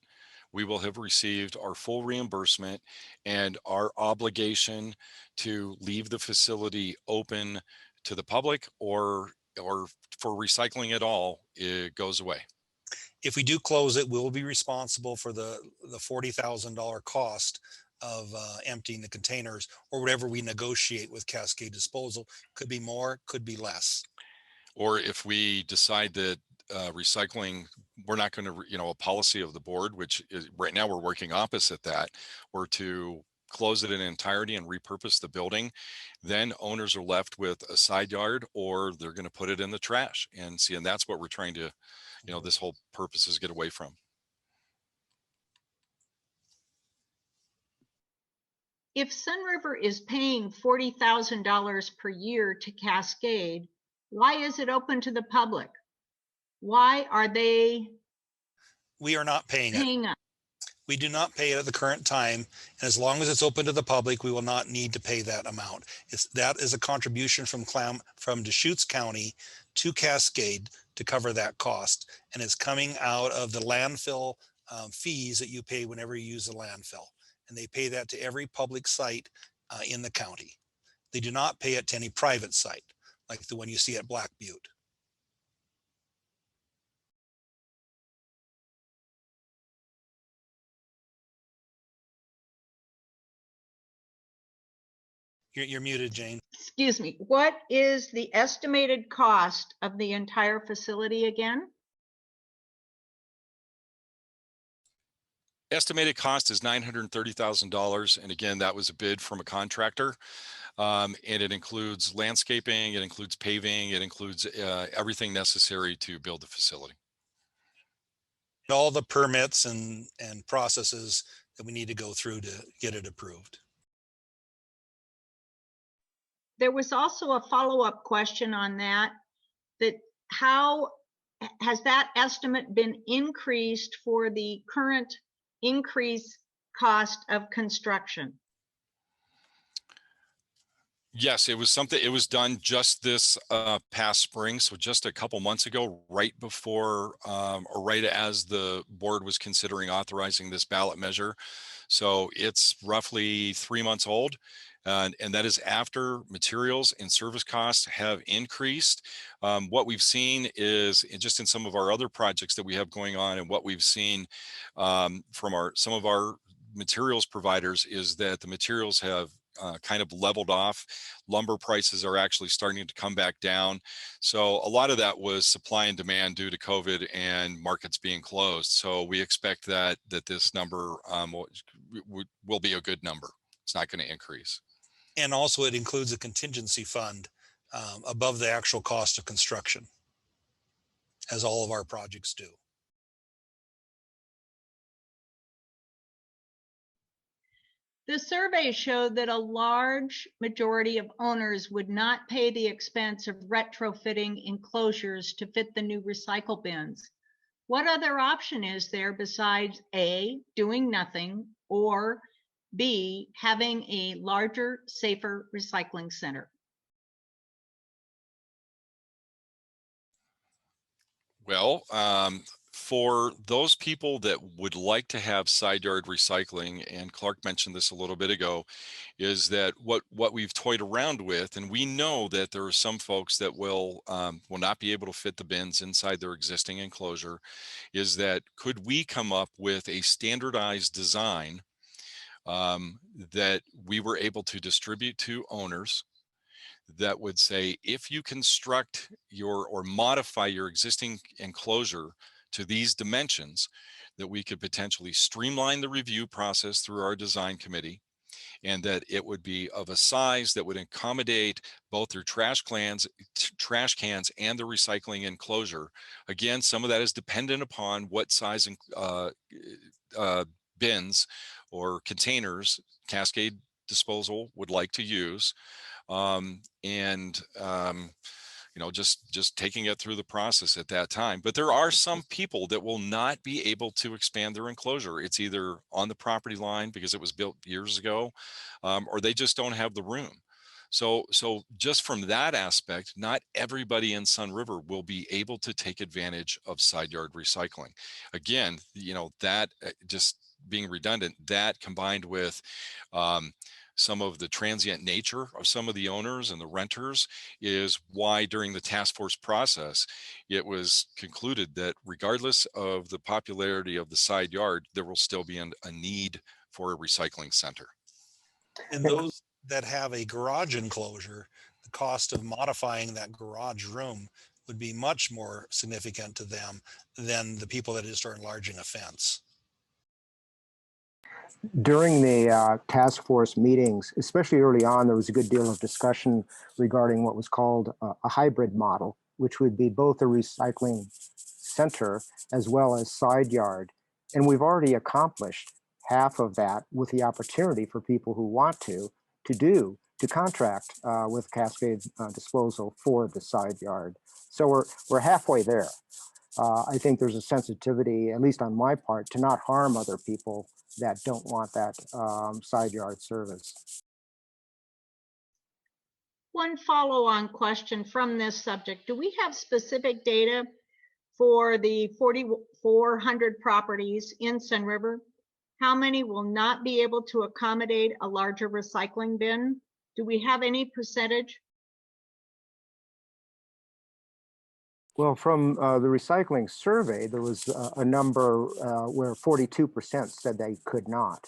[SPEAKER 4] we will have received our full reimbursement, and our obligation to leave the facility open to the public or for recycling at all, it goes away.
[SPEAKER 2] If we do close it, we'll be responsible for the $40,000 cost emptying the containers, or whatever we negotiate with Cascade Disposal. Could be more, could be less.
[SPEAKER 4] Or if we decide that recycling, we're not going to, a policy of the board, which is right now we're working opposite that, or to close it in entirety and repurpose the building, then owners are left with a side yard, or they're going to put it in the trash. And see, and that's what we're trying to, this whole purpose is get away from.
[SPEAKER 1] If Sunriver is paying $40,000 per year to Cascade, why is it open to the public? Why are they
[SPEAKER 2] We are not paying it.
[SPEAKER 1] paying us?
[SPEAKER 2] We do not pay it at the current time. And as long as it's open to the public, we will not need to pay that amount. That is a contribution from Deschutes County to Cascade to cover that cost. And it's coming out of the landfill fees that you pay whenever you use the landfill. And they pay that to every public site in the county. They do not pay it to any private site, like the one you see at Black Butte. You're muted, Jane.
[SPEAKER 1] Excuse me. What is the estimated cost of the entire facility again?
[SPEAKER 4] Estimated cost is $930,000. And again, that was a bid from a contractor. And it includes landscaping, it includes paving, it includes everything necessary to build the facility.
[SPEAKER 2] All the permits and processes that we need to go through to get it approved.
[SPEAKER 1] There was also a follow-up question on that how has that estimate been increased for the current increase cost of construction?
[SPEAKER 4] Yes, it was something, it was done just this past spring. So just a couple months ago, right before or right as the board was considering authorizing this ballot measure. So it's roughly 3 months old. And that is after materials and service costs have increased. What we've seen is just in some of our other projects that we have going on, and what we've seen from some of our materials providers is that the materials have kind of leveled off. Lumber prices are actually starting to come back down. So a lot of that was supply and demand due to COVID and markets being closed. So we expect that this number will be a good number. It's not going to increase.
[SPEAKER 2] And also it includes a contingency fund above the actual cost of construction, as all of our projects do.
[SPEAKER 1] The survey showed that a large majority of owners would not pay the expense of retrofitting enclosures to fit the new recycle bins. What other option is there besides A, doing nothing, or B, having a larger, safer recycling center?
[SPEAKER 4] Well, for those people that would like to have side yard recycling, and Clark mentioned this a little bit ago, is that what we've toyed around with, and we know that there are some folks that will not be able to fit the bins inside their existing enclosure, is that could we come up with a standardized design that we were able to distribute to owners that would say, if you construct or modify your existing enclosure to these dimensions, that we could potentially streamline the review process through our design committee, and that it would be of a size that would accommodate both your trash cans and the recycling enclosure. Again, some of that is dependent upon what size bins or containers Cascade Disposal would like to use. Just taking it through the process at that time. But there are some people that will not be able to expand their enclosure. It's either on the property line because it was built years ago, or they just don't have the room. So just from that aspect, not everybody in Sunriver will be able to take advantage of side yard recycling. Again, that just being redundant, that combined with some of the transient nature of some of the owners and the renters is why during the task force process, it was concluded that regardless of the popularity of the side yard, there will still be a need for a recycling center.
[SPEAKER 2] And those that have a garage enclosure, the cost of modifying that garage room would be much more significant to them than the people that just are enlarging a fence.
[SPEAKER 3] During the task force meetings, especially early on, there was a good deal of discussion regarding what was called a hybrid model, which would be both a recycling center as well as side yard. And we've already accomplished half of that with the opportunity for people who want to contract with Cascade Disposal for the side yard. So we're halfway there. I think there's a sensitivity, at least on my part, to not harm other people that don't want that side yard service.
[SPEAKER 1] One follow-on question from this subject. Do we have specific data for the 4,400 properties in Sunriver? How many will not be able to accommodate a larger recycling bin? Do we have any percentage?
[SPEAKER 3] Well, from the recycling survey, there was a number where 42% said they could not.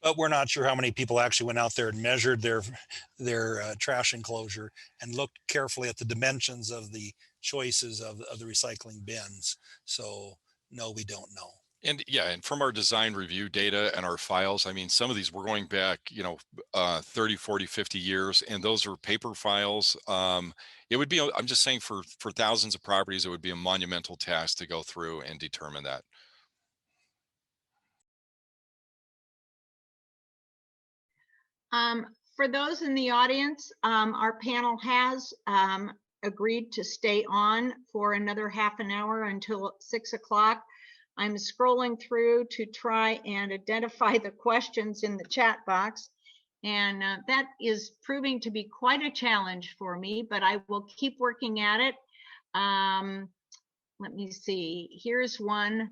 [SPEAKER 2] But we're not sure how many people actually went out there and measured their trash enclosure and looked carefully at the dimensions of the choices of the recycling bins. So no, we don't know.
[SPEAKER 4] And yeah, and from our design review data and our files, I mean, some of these we're going back, 30, 40, 50 years, and those are paper files. It would be, I'm just saying for thousands of properties, it would be a monumental task to go through and determine that.
[SPEAKER 1] For those in the audience, our panel has agreed to stay on for another half an hour until 6 o'clock. I'm scrolling through to try and identify the questions in the chat box. And that is proving to be quite a challenge for me, but I will keep working at it. Let me see. Here's one.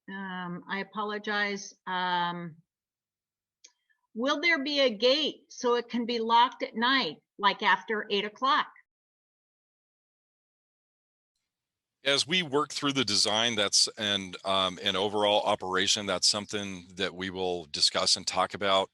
[SPEAKER 1] I apologize. Will there be a gate so it can be locked at night, like after 8 o'clock?
[SPEAKER 4] As we work through the design, that's and overall operation, that's something that we will discuss and talk about.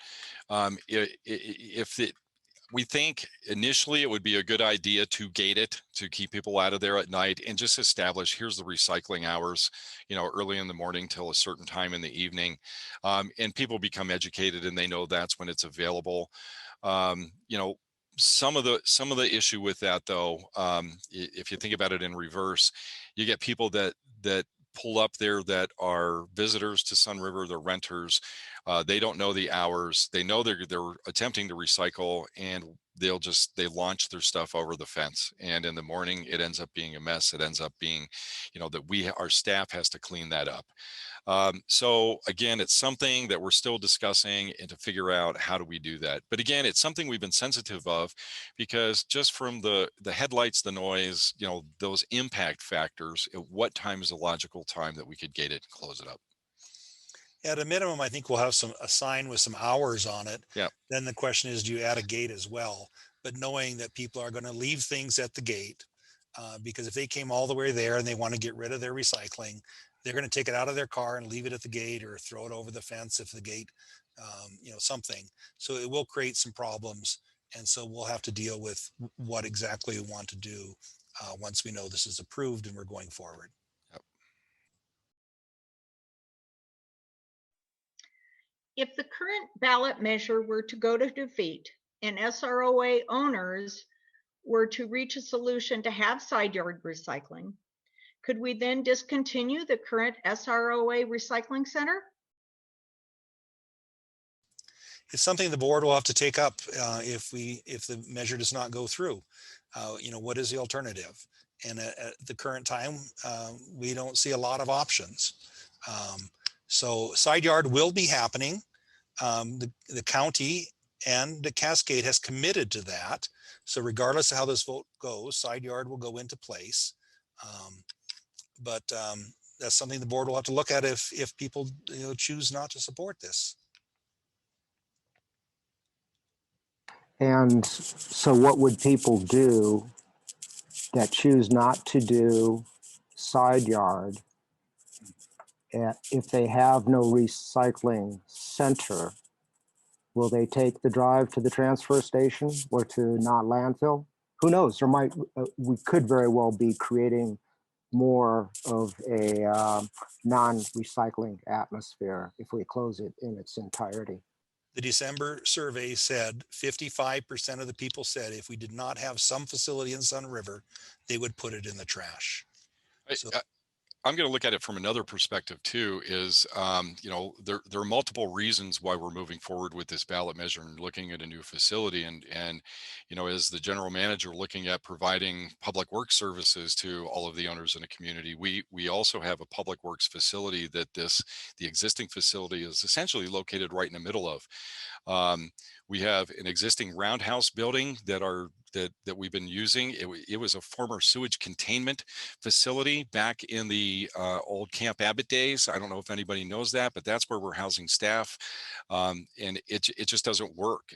[SPEAKER 4] We think initially it would be a good idea to gate it to keep people out of there at night and just establish here's the recycling hours, early in the morning till a certain time in the evening, and people become educated and they know that's when it's available. Some of the issue with that though, if you think about it in reverse, you get people that pull up there that are visitors to Sunriver, they're renters. They don't know the hours. They know they're attempting to recycle, and they launch their stuff over the fence. And in the morning, it ends up being a mess. It ends up being, that our staff has to clean that up. So again, it's something that we're still discussing and to figure out how do we do that. But again, it's something we've been sensitive of because just from the headlights, the noise, those impact factors, at what time is a logical time that we could gate it and close it up?
[SPEAKER 2] At a minimum, I think we'll have a sign with some hours on it.
[SPEAKER 4] Yeah.
[SPEAKER 2] Then the question is, do you add a gate as well? But knowing that people are going to leave things at the gate, because if they came all the way there and they want to get rid of their recycling, they're going to take it out of their car and leave it at the gate or throw it over the fence if the gate, something. So it will create some problems. And so we'll have to deal with what exactly we want to do once we know this is approved and we're going forward.
[SPEAKER 1] If the current ballot measure were to go to defeat and SROA owners were to reach a solution to have side yard recycling, could we then discontinue the current SROA recycling center?
[SPEAKER 2] It's something the board will have to take up if the measure does not go through. What is the alternative? And at the current time, we don't see a lot of options. So side yard will be happening. The county and the Cascade has committed to that. So regardless of how this vote goes, side yard will go into place. But that's something the board will have to look at if people choose not to support this.
[SPEAKER 3] And so what would people do that choose not to do side yard if they have no recycling center, will they take the drive to the transfer station or to not landfill? Who knows? There might, we could very well be creating more of a non-recycling atmosphere if we close it in its entirety.
[SPEAKER 2] The December survey said 55% of the people said if we did not have some facility in Sun River, they would put it in the trash. So
[SPEAKER 4] I'm going to look at it from another perspective too, is, there are multiple reasons why we're moving forward with this ballot measure and looking at a new facility. And, as the general manager looking at providing public works services to all of the owners in a community, we also have a public works facility that the existing facility is essentially located right in the middle of. We have an existing roundhouse building that we've been using. It was a former sewage containment facility back in the old Camp Abbott days. I don't know if anybody knows that, but that's where we're housing staff, and it just doesn't work.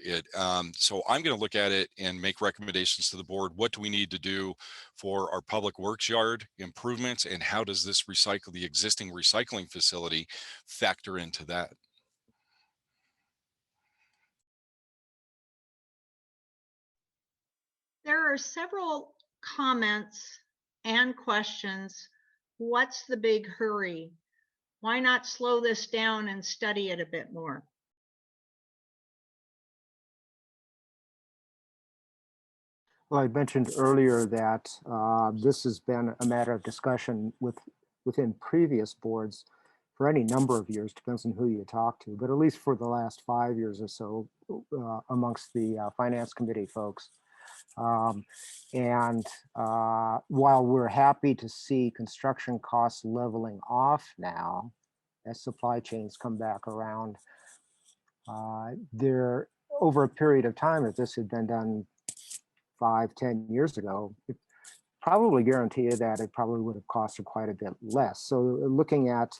[SPEAKER 4] So I'm going to look at it and make recommendations to the board. What do we need to do for our public works yard improvements, and how does the existing recycling facility factor into that?
[SPEAKER 1] There are several comments and questions. What's the big hurry? Why not slow this down and study it a bit more?
[SPEAKER 3] Well, I mentioned earlier that this has been a matter of discussion within previous boards for any number of years, depends on who you talk to, but at least for the last 5 years or so amongst the Finance Committee folks. While we're happy to see construction costs leveling off now, as supply chains come back around, over a period of time, if this had been done 5-10 years ago, it probably guarantee you that it probably would have costed quite a bit less. So looking at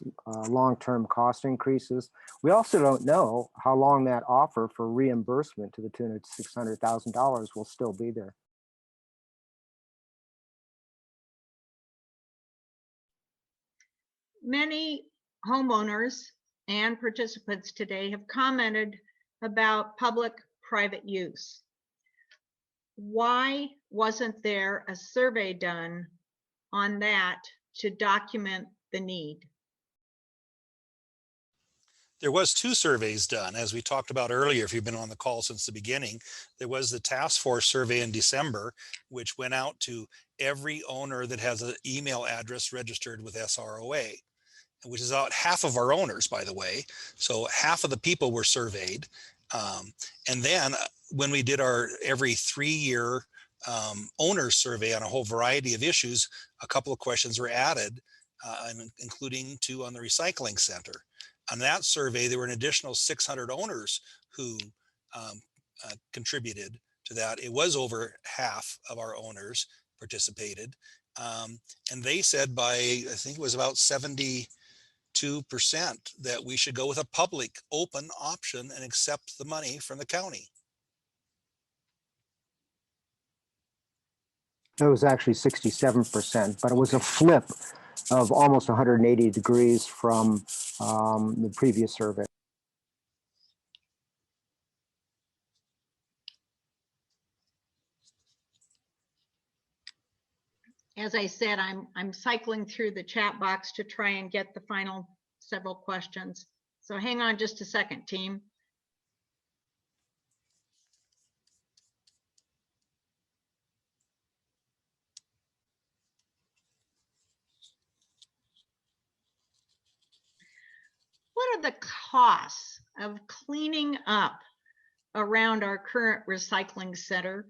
[SPEAKER 3] long-term cost increases, we also don't know how long that offer for reimbursement to the tune of $600,000 will still be there.
[SPEAKER 1] Many homeowners and participants today have commented about public-private use. Why wasn't there a survey done on that to document the need?
[SPEAKER 2] there was 2 surveys done, as we talked about earlier. If you've been on the call since the beginning, there was the task force survey in December, which went out to every owner that has an email address registered with SROA, which is about half of our owners, by the way. So half of the people were surveyed. And then when we did our every 3-year owner survey on a whole variety of issues, a couple of questions were added, including 2 on the recycling center. On that survey, there were an additional 600 owners who contributed to that. It was over half of our owners participated. And they said by, I think it was about 72% that we should go with a public open option and accept the money from the county.
[SPEAKER 3] It was actually 67%, but it was a flip of almost 180 degrees from the previous survey.
[SPEAKER 1] As I said, I'm cycling through the chat box to try and get the final several questions. So hang on just a second, team. What are the costs of cleaning up around our current recycling center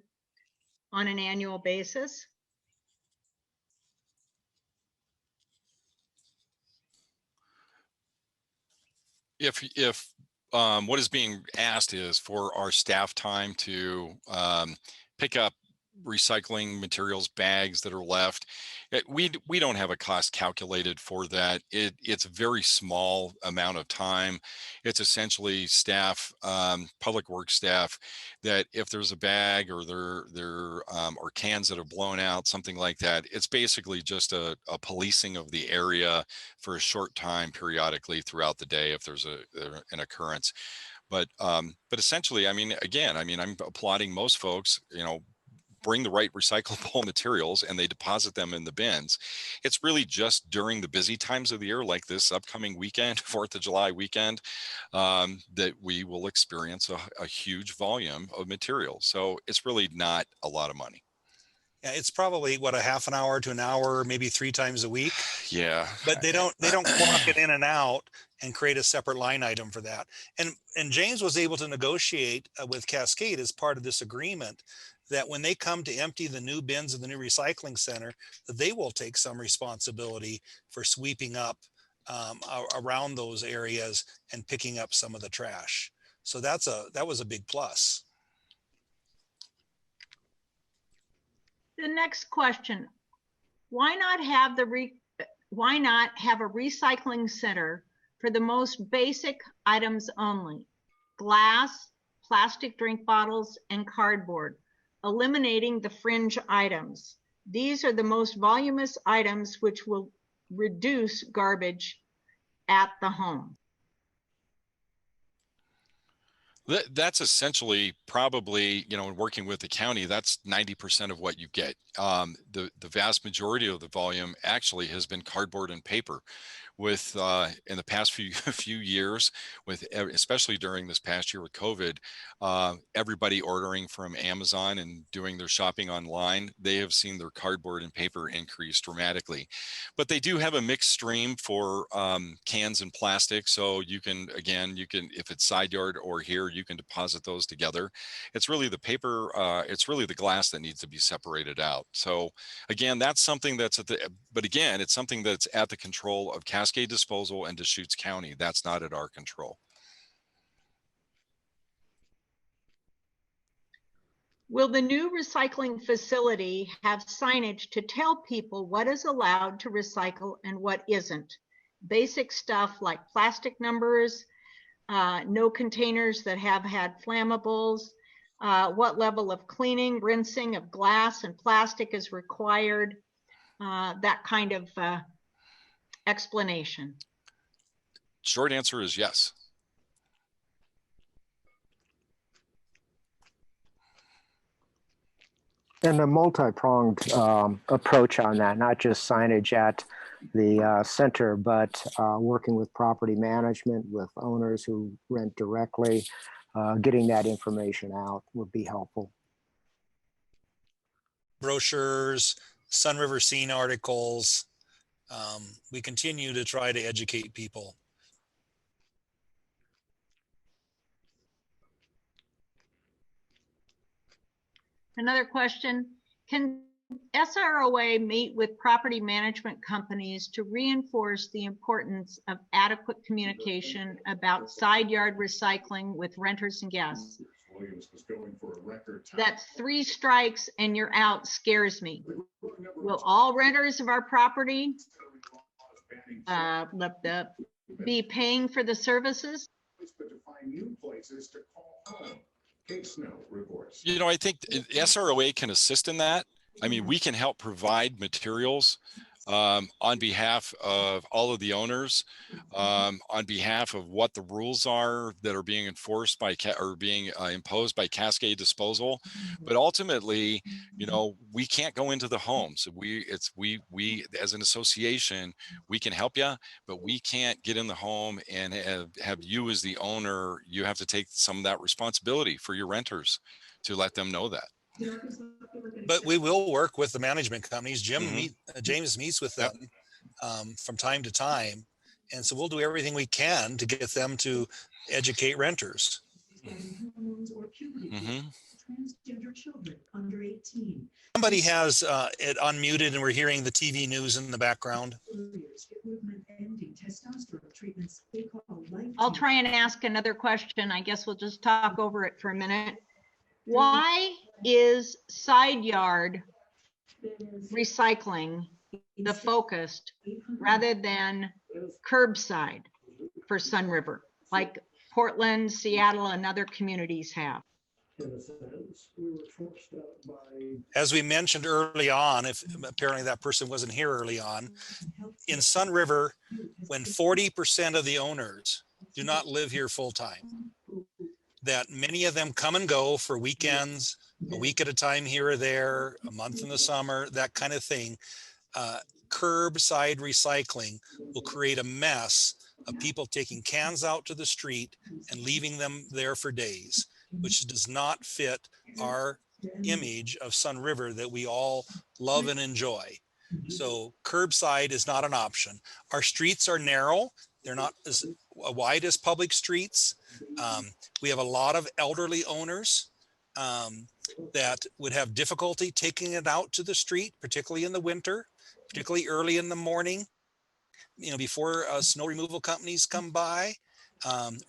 [SPEAKER 1] on an annual basis?
[SPEAKER 4] If what is being asked is for our staff time to pick up recycling materials bags that are left. We don't have a cost calculated for that. It's a very small amount of time. It's essentially staff, public works staff, that if there's a bag or or cans that are blown out, something like that, it's basically just a policing of the area for a short time periodically throughout the day if there's an occurrence. But essentially, I mean, again, I mean, I'm applauding most folks, bring the right recyclable materials and they deposit them in the bins. It's really just during the busy times of the year, like this upcoming weekend, 4th of July weekend, that we will experience a huge volume of material. So it's really not a lot of money.
[SPEAKER 2] Yeah, it's probably what, a half an hour to an hour, maybe 3 times a week.
[SPEAKER 4] Yeah.
[SPEAKER 2] But they don't clock it in and out and create a separate line item for that. And James was able to negotiate with Cascade as part of this agreement that when they come to empty the new bins in the new recycling center, that they will take some responsibility for sweeping up around those areas and picking up some of the trash. So that was a big plus.
[SPEAKER 1] The next question, why not have a recycling center for the most basic items only? Glass, plastic drink bottles, and cardboard, eliminating the fringe items. These are the most voluminous items which will reduce garbage at the home.
[SPEAKER 4] That's essentially probably, in working with the county, that's 90% of what you get. The vast majority of the volume actually has been cardboard and paper. With in the past few years, with especially during this past year with COVID, everybody ordering from Amazon and doing their shopping online, they have seen their cardboard and paper increase dramatically. But they do have a mixed stream for cans and plastic, so you can, if it's side yard or here, you can deposit those together. It's really the paper, it's really the glass that needs to be separated out. So again, that's something that's it's something that's at the control of Cascade Disposal and Deschutes County. That's not at our control.
[SPEAKER 1] Will the new recycling facility have signage to tell people what is allowed to recycle and what isn't? Basic stuff like plastic numbers, no containers that have had flammables, what level of cleaning, rinsing of glass and plastic is required, that kind of explanation.
[SPEAKER 4] Short answer is yes.
[SPEAKER 3] And a multi-pronged approach on that, not just signage at the center, but working with property management, with owners who rent directly, getting that information out would be helpful.
[SPEAKER 2] Brochures, Sunriver Scene articles. We continue to try to educate people.
[SPEAKER 1] Another question, can SROA meet with property management companies to reinforce the importance of adequate communication about side yard recycling with renters and guests? That 3 strikes and you're out scares me. Will all renters of our property be paying for the services?
[SPEAKER 4] I think SROA can assist in that. I mean, we can help provide materials on behalf of all of the owners, on behalf of what the rules are that are being enforced by being imposed by Cascade Disposal. But ultimately, we can't go into the homes. We as an association, we can help you, but we can't get in the home and have you as the owner. You have to take some of that responsibility for your renters to let them know that.
[SPEAKER 2] But we will work with the management companies. James meets with them from time to time. And so we'll do everything we can to get them to educate renters. Somebody has it unmuted and we're hearing the TV news in the background.
[SPEAKER 1] I'll try and ask another question. I guess we'll just talk over it for a minute. Why is side yard recycling the focused rather than curbside for Sunriver, like Portland, Seattle, and other communities have?
[SPEAKER 2] As we mentioned early on, if apparently that person wasn't here early on, in Sunriver, when 40% of the owners do not live here full time, that many of them come and go for weekends, a week at a time here or there, a month in the summer, that kind of thing. Curbside recycling will create a mess of people taking cans out to the street and leaving them there for days, which does not fit our image of Sunriver that we all love and enjoy. So curbside is not an option. Our streets are narrow. They're not as wide as public streets. We have a lot of elderly owners that would have difficulty taking it out to the street, particularly in the winter, particularly early in the morning, before snow removal companies come by.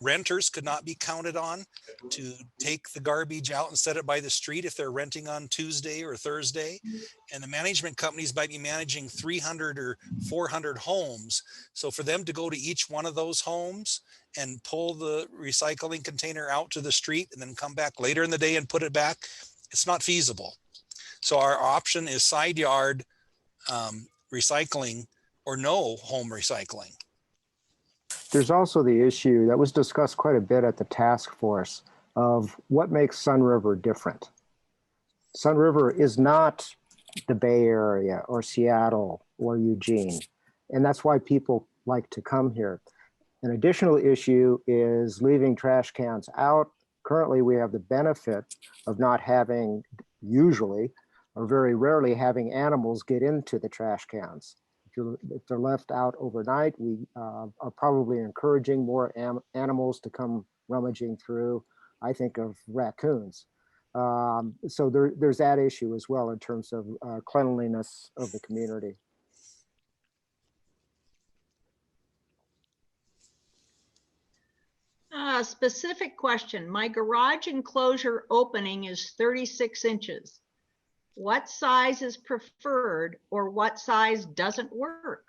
[SPEAKER 2] Renters could not be counted on to take the garbage out and set it by the street if they're renting on Tuesday or Thursday. And the management companies might be managing 300 or 400 homes. So for them to go to each one of those homes and pull the recycling container out to the street and then come back later in the day and put it back, it's not feasible. So our option is side yard recycling or no home recycling.
[SPEAKER 3] There's also the issue that was discussed quite a bit at the task force of what makes Sunriver different. Sunriver is not the Bay Area or Seattle or Eugene, and that's why people like to come here. An additional issue is leaving trash cans out. Currently, we have the benefit of not having, usually, or very rarely, having animals get into the trash cans. If they're left out overnight, we are probably encouraging more animals to come rummaging through. I think of raccoons. So there's that issue as well in terms of cleanliness of the community.
[SPEAKER 1] Specific question. My garage enclosure opening is 36 inches. What size is preferred or what size doesn't work?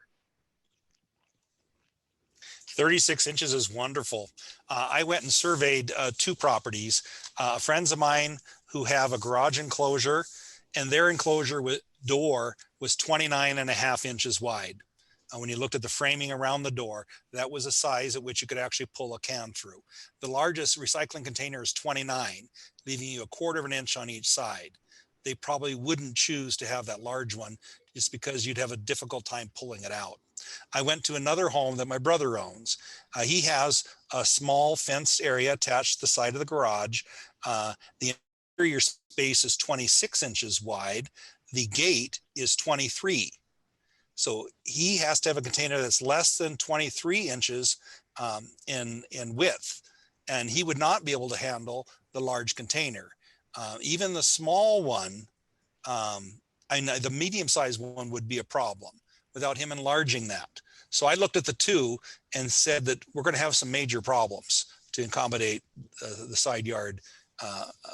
[SPEAKER 2] 36 inches is wonderful. I went and surveyed 2 properties. Friends of mine who have a garage enclosure, and their enclosure with door was 29.5 inches wide. When you looked at the framing around the door, that was a size at which you could actually pull a can through. The largest recycling container is 29, leaving you 1/4 of an inch on each side. They probably wouldn't choose to have that large one just because you'd have a difficult time pulling it out. I went to another home that my brother owns. He has a small fenced area attached to the side of the garage. The interior space is 26 inches wide. The gate is 23. So he has to have a container that's less than 23 inches in width, and he would not be able to handle the large container. Even the small one, the medium-sized one would be a problem without him enlarging that. So I looked at the 2 and said that we're going to have some major problems to accommodate the side yard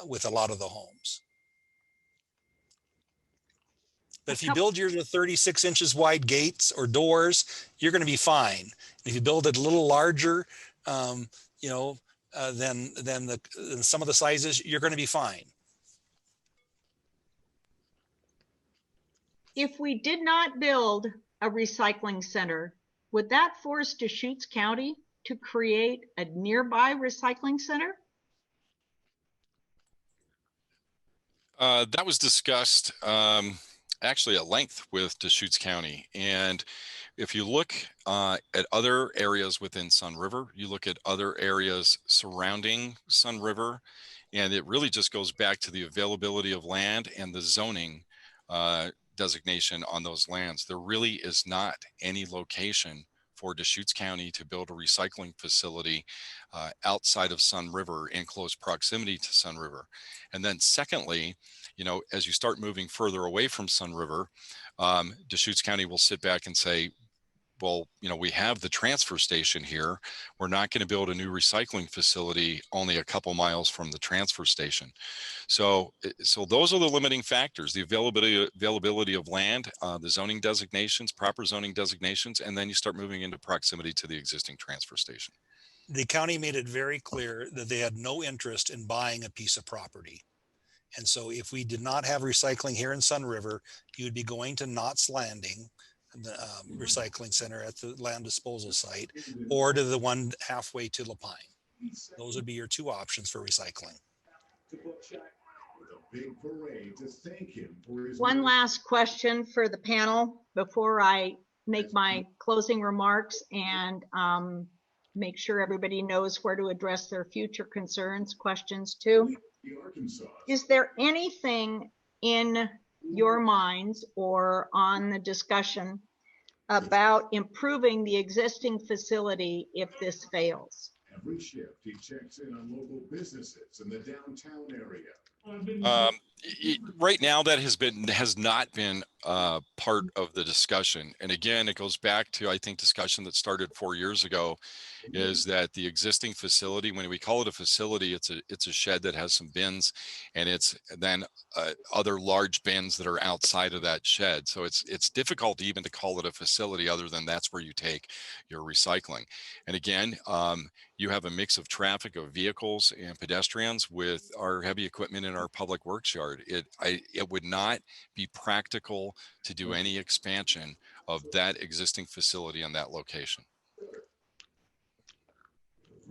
[SPEAKER 2] with a lot of the homes. But if you build your 36 inches wide gates or doors, you're going to be fine. And if you build it a little larger, than some of the sizes, you're going to be fine.
[SPEAKER 1] If we did not build a recycling center, would that force Deschutes County to create a nearby recycling center?
[SPEAKER 4] That was discussed actually at length with Deschutes County. And if you look at other areas within Sunriver, you look at other areas surrounding Sunriver, and it really just goes back to the availability of land and the zoning designation on those lands. There really is not any location for Deschutes County to build a recycling facility outside of Sunriver in close proximity to Sunriver. And then secondly, as you start moving further away from Sunriver, Deschutes County will sit back and say, well, we have the transfer station here. We're not going to build a new recycling facility only a couple miles from the transfer station. So those are the limiting factors: the availability of land, the zoning designations, proper zoning designations, and then you start moving into proximity to the existing transfer station.
[SPEAKER 2] The county made it very clear that they had no interest in buying a piece of property. And so if we did not have recycling here in Sunriver, you would be going to Knott's Landing, the recycling center at the land disposal site, or to the one halfway to Lapine. Those would be your two options for recycling.
[SPEAKER 1] One last question for the panel before I make my closing remarks and make sure everybody knows where to address their future concerns, questions too. Is there anything in your minds or on the discussion about improving the existing facility if this fails?
[SPEAKER 6] Every shift, he checks in on local businesses in the downtown area.
[SPEAKER 4] Right now, that has not been part of the discussion. And again, it goes back to, I think, discussion that started 4 years ago, is that the existing facility, when we call it a facility, it's a shed that has some bins, and it's then other large bins that are outside of that shed. So it's difficult even to call it a facility, other than that's where you take your recycling. And again, you have a mix of traffic of vehicles and pedestrians with our heavy equipment in our public works yard. It would not be practical to do any expansion of that existing facility on that location.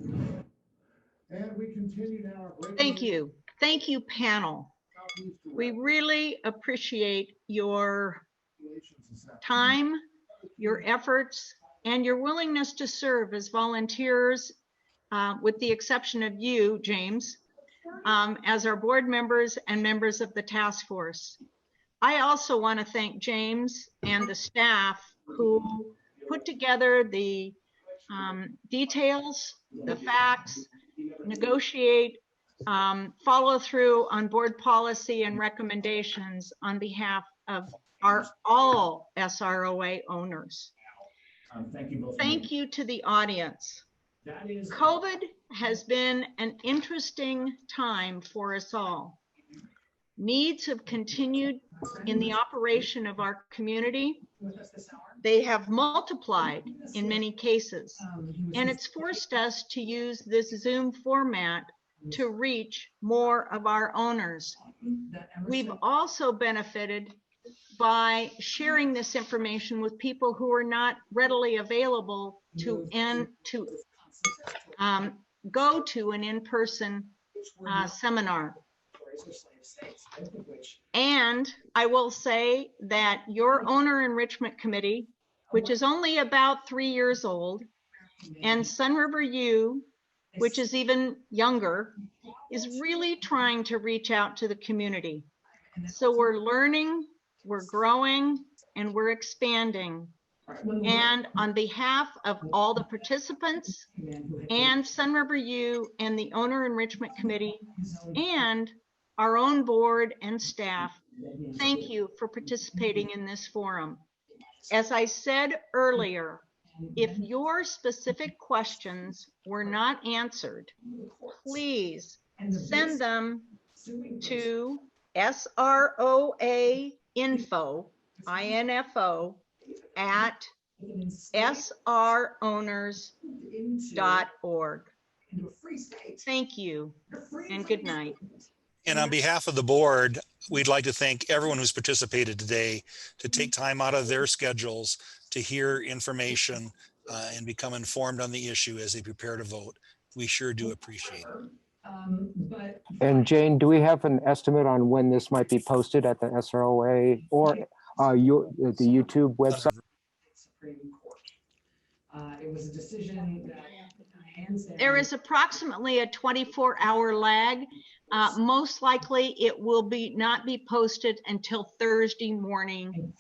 [SPEAKER 6] And we continue now.
[SPEAKER 1] Thank you. Thank you, panel. We really appreciate your time, your efforts, and your willingness to serve as volunteers, with the exception of you, James, as our board members and members of the task force. I also want to thank James and the staff who put together the details, the facts, negotiate, follow through on board policy and recommendations on behalf of all SROA owners. Thank you to the audience. COVID has been an interesting time for us all. Needs have continued in the operation of our community. They have multiplied in many cases, and it's forced us to use this Zoom format to reach more of our owners. We've also benefited by sharing this information with people who are not readily available to go to an in-person seminar. And I will say that your owner enrichment committee, which is only about 3 years old, and Sunriver You, which is even younger, is really trying to reach out to the community. So we're learning, we're growing, and we're expanding. And on behalf of all the participants and Sunriver You and the Owner Enrichment Committee and our own board and staff, thank you for participating in this forum. As I said earlier, if your specific questions were not answered, please send them to SROA info, INFO, at srowners.org. Thank you and good night.
[SPEAKER 2] And on behalf of the board, we'd like to thank everyone who's participated today to take time out of their schedules to hear information and become informed on the issue as they prepare to vote. We sure do appreciate it.
[SPEAKER 3] And Jane, do we have an estimate on when this might be posted at the SROA or the YouTube website?
[SPEAKER 7] It was a decision that
[SPEAKER 1] there is approximately a 24-hour lag. Most likely it will not be posted until Thursday morning.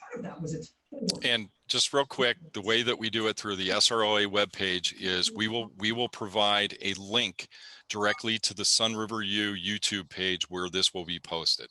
[SPEAKER 4] And just real quick, the way that we do it through the SROA webpage is we will provide a link directly to the Sunriver You YouTube page where this will be posted.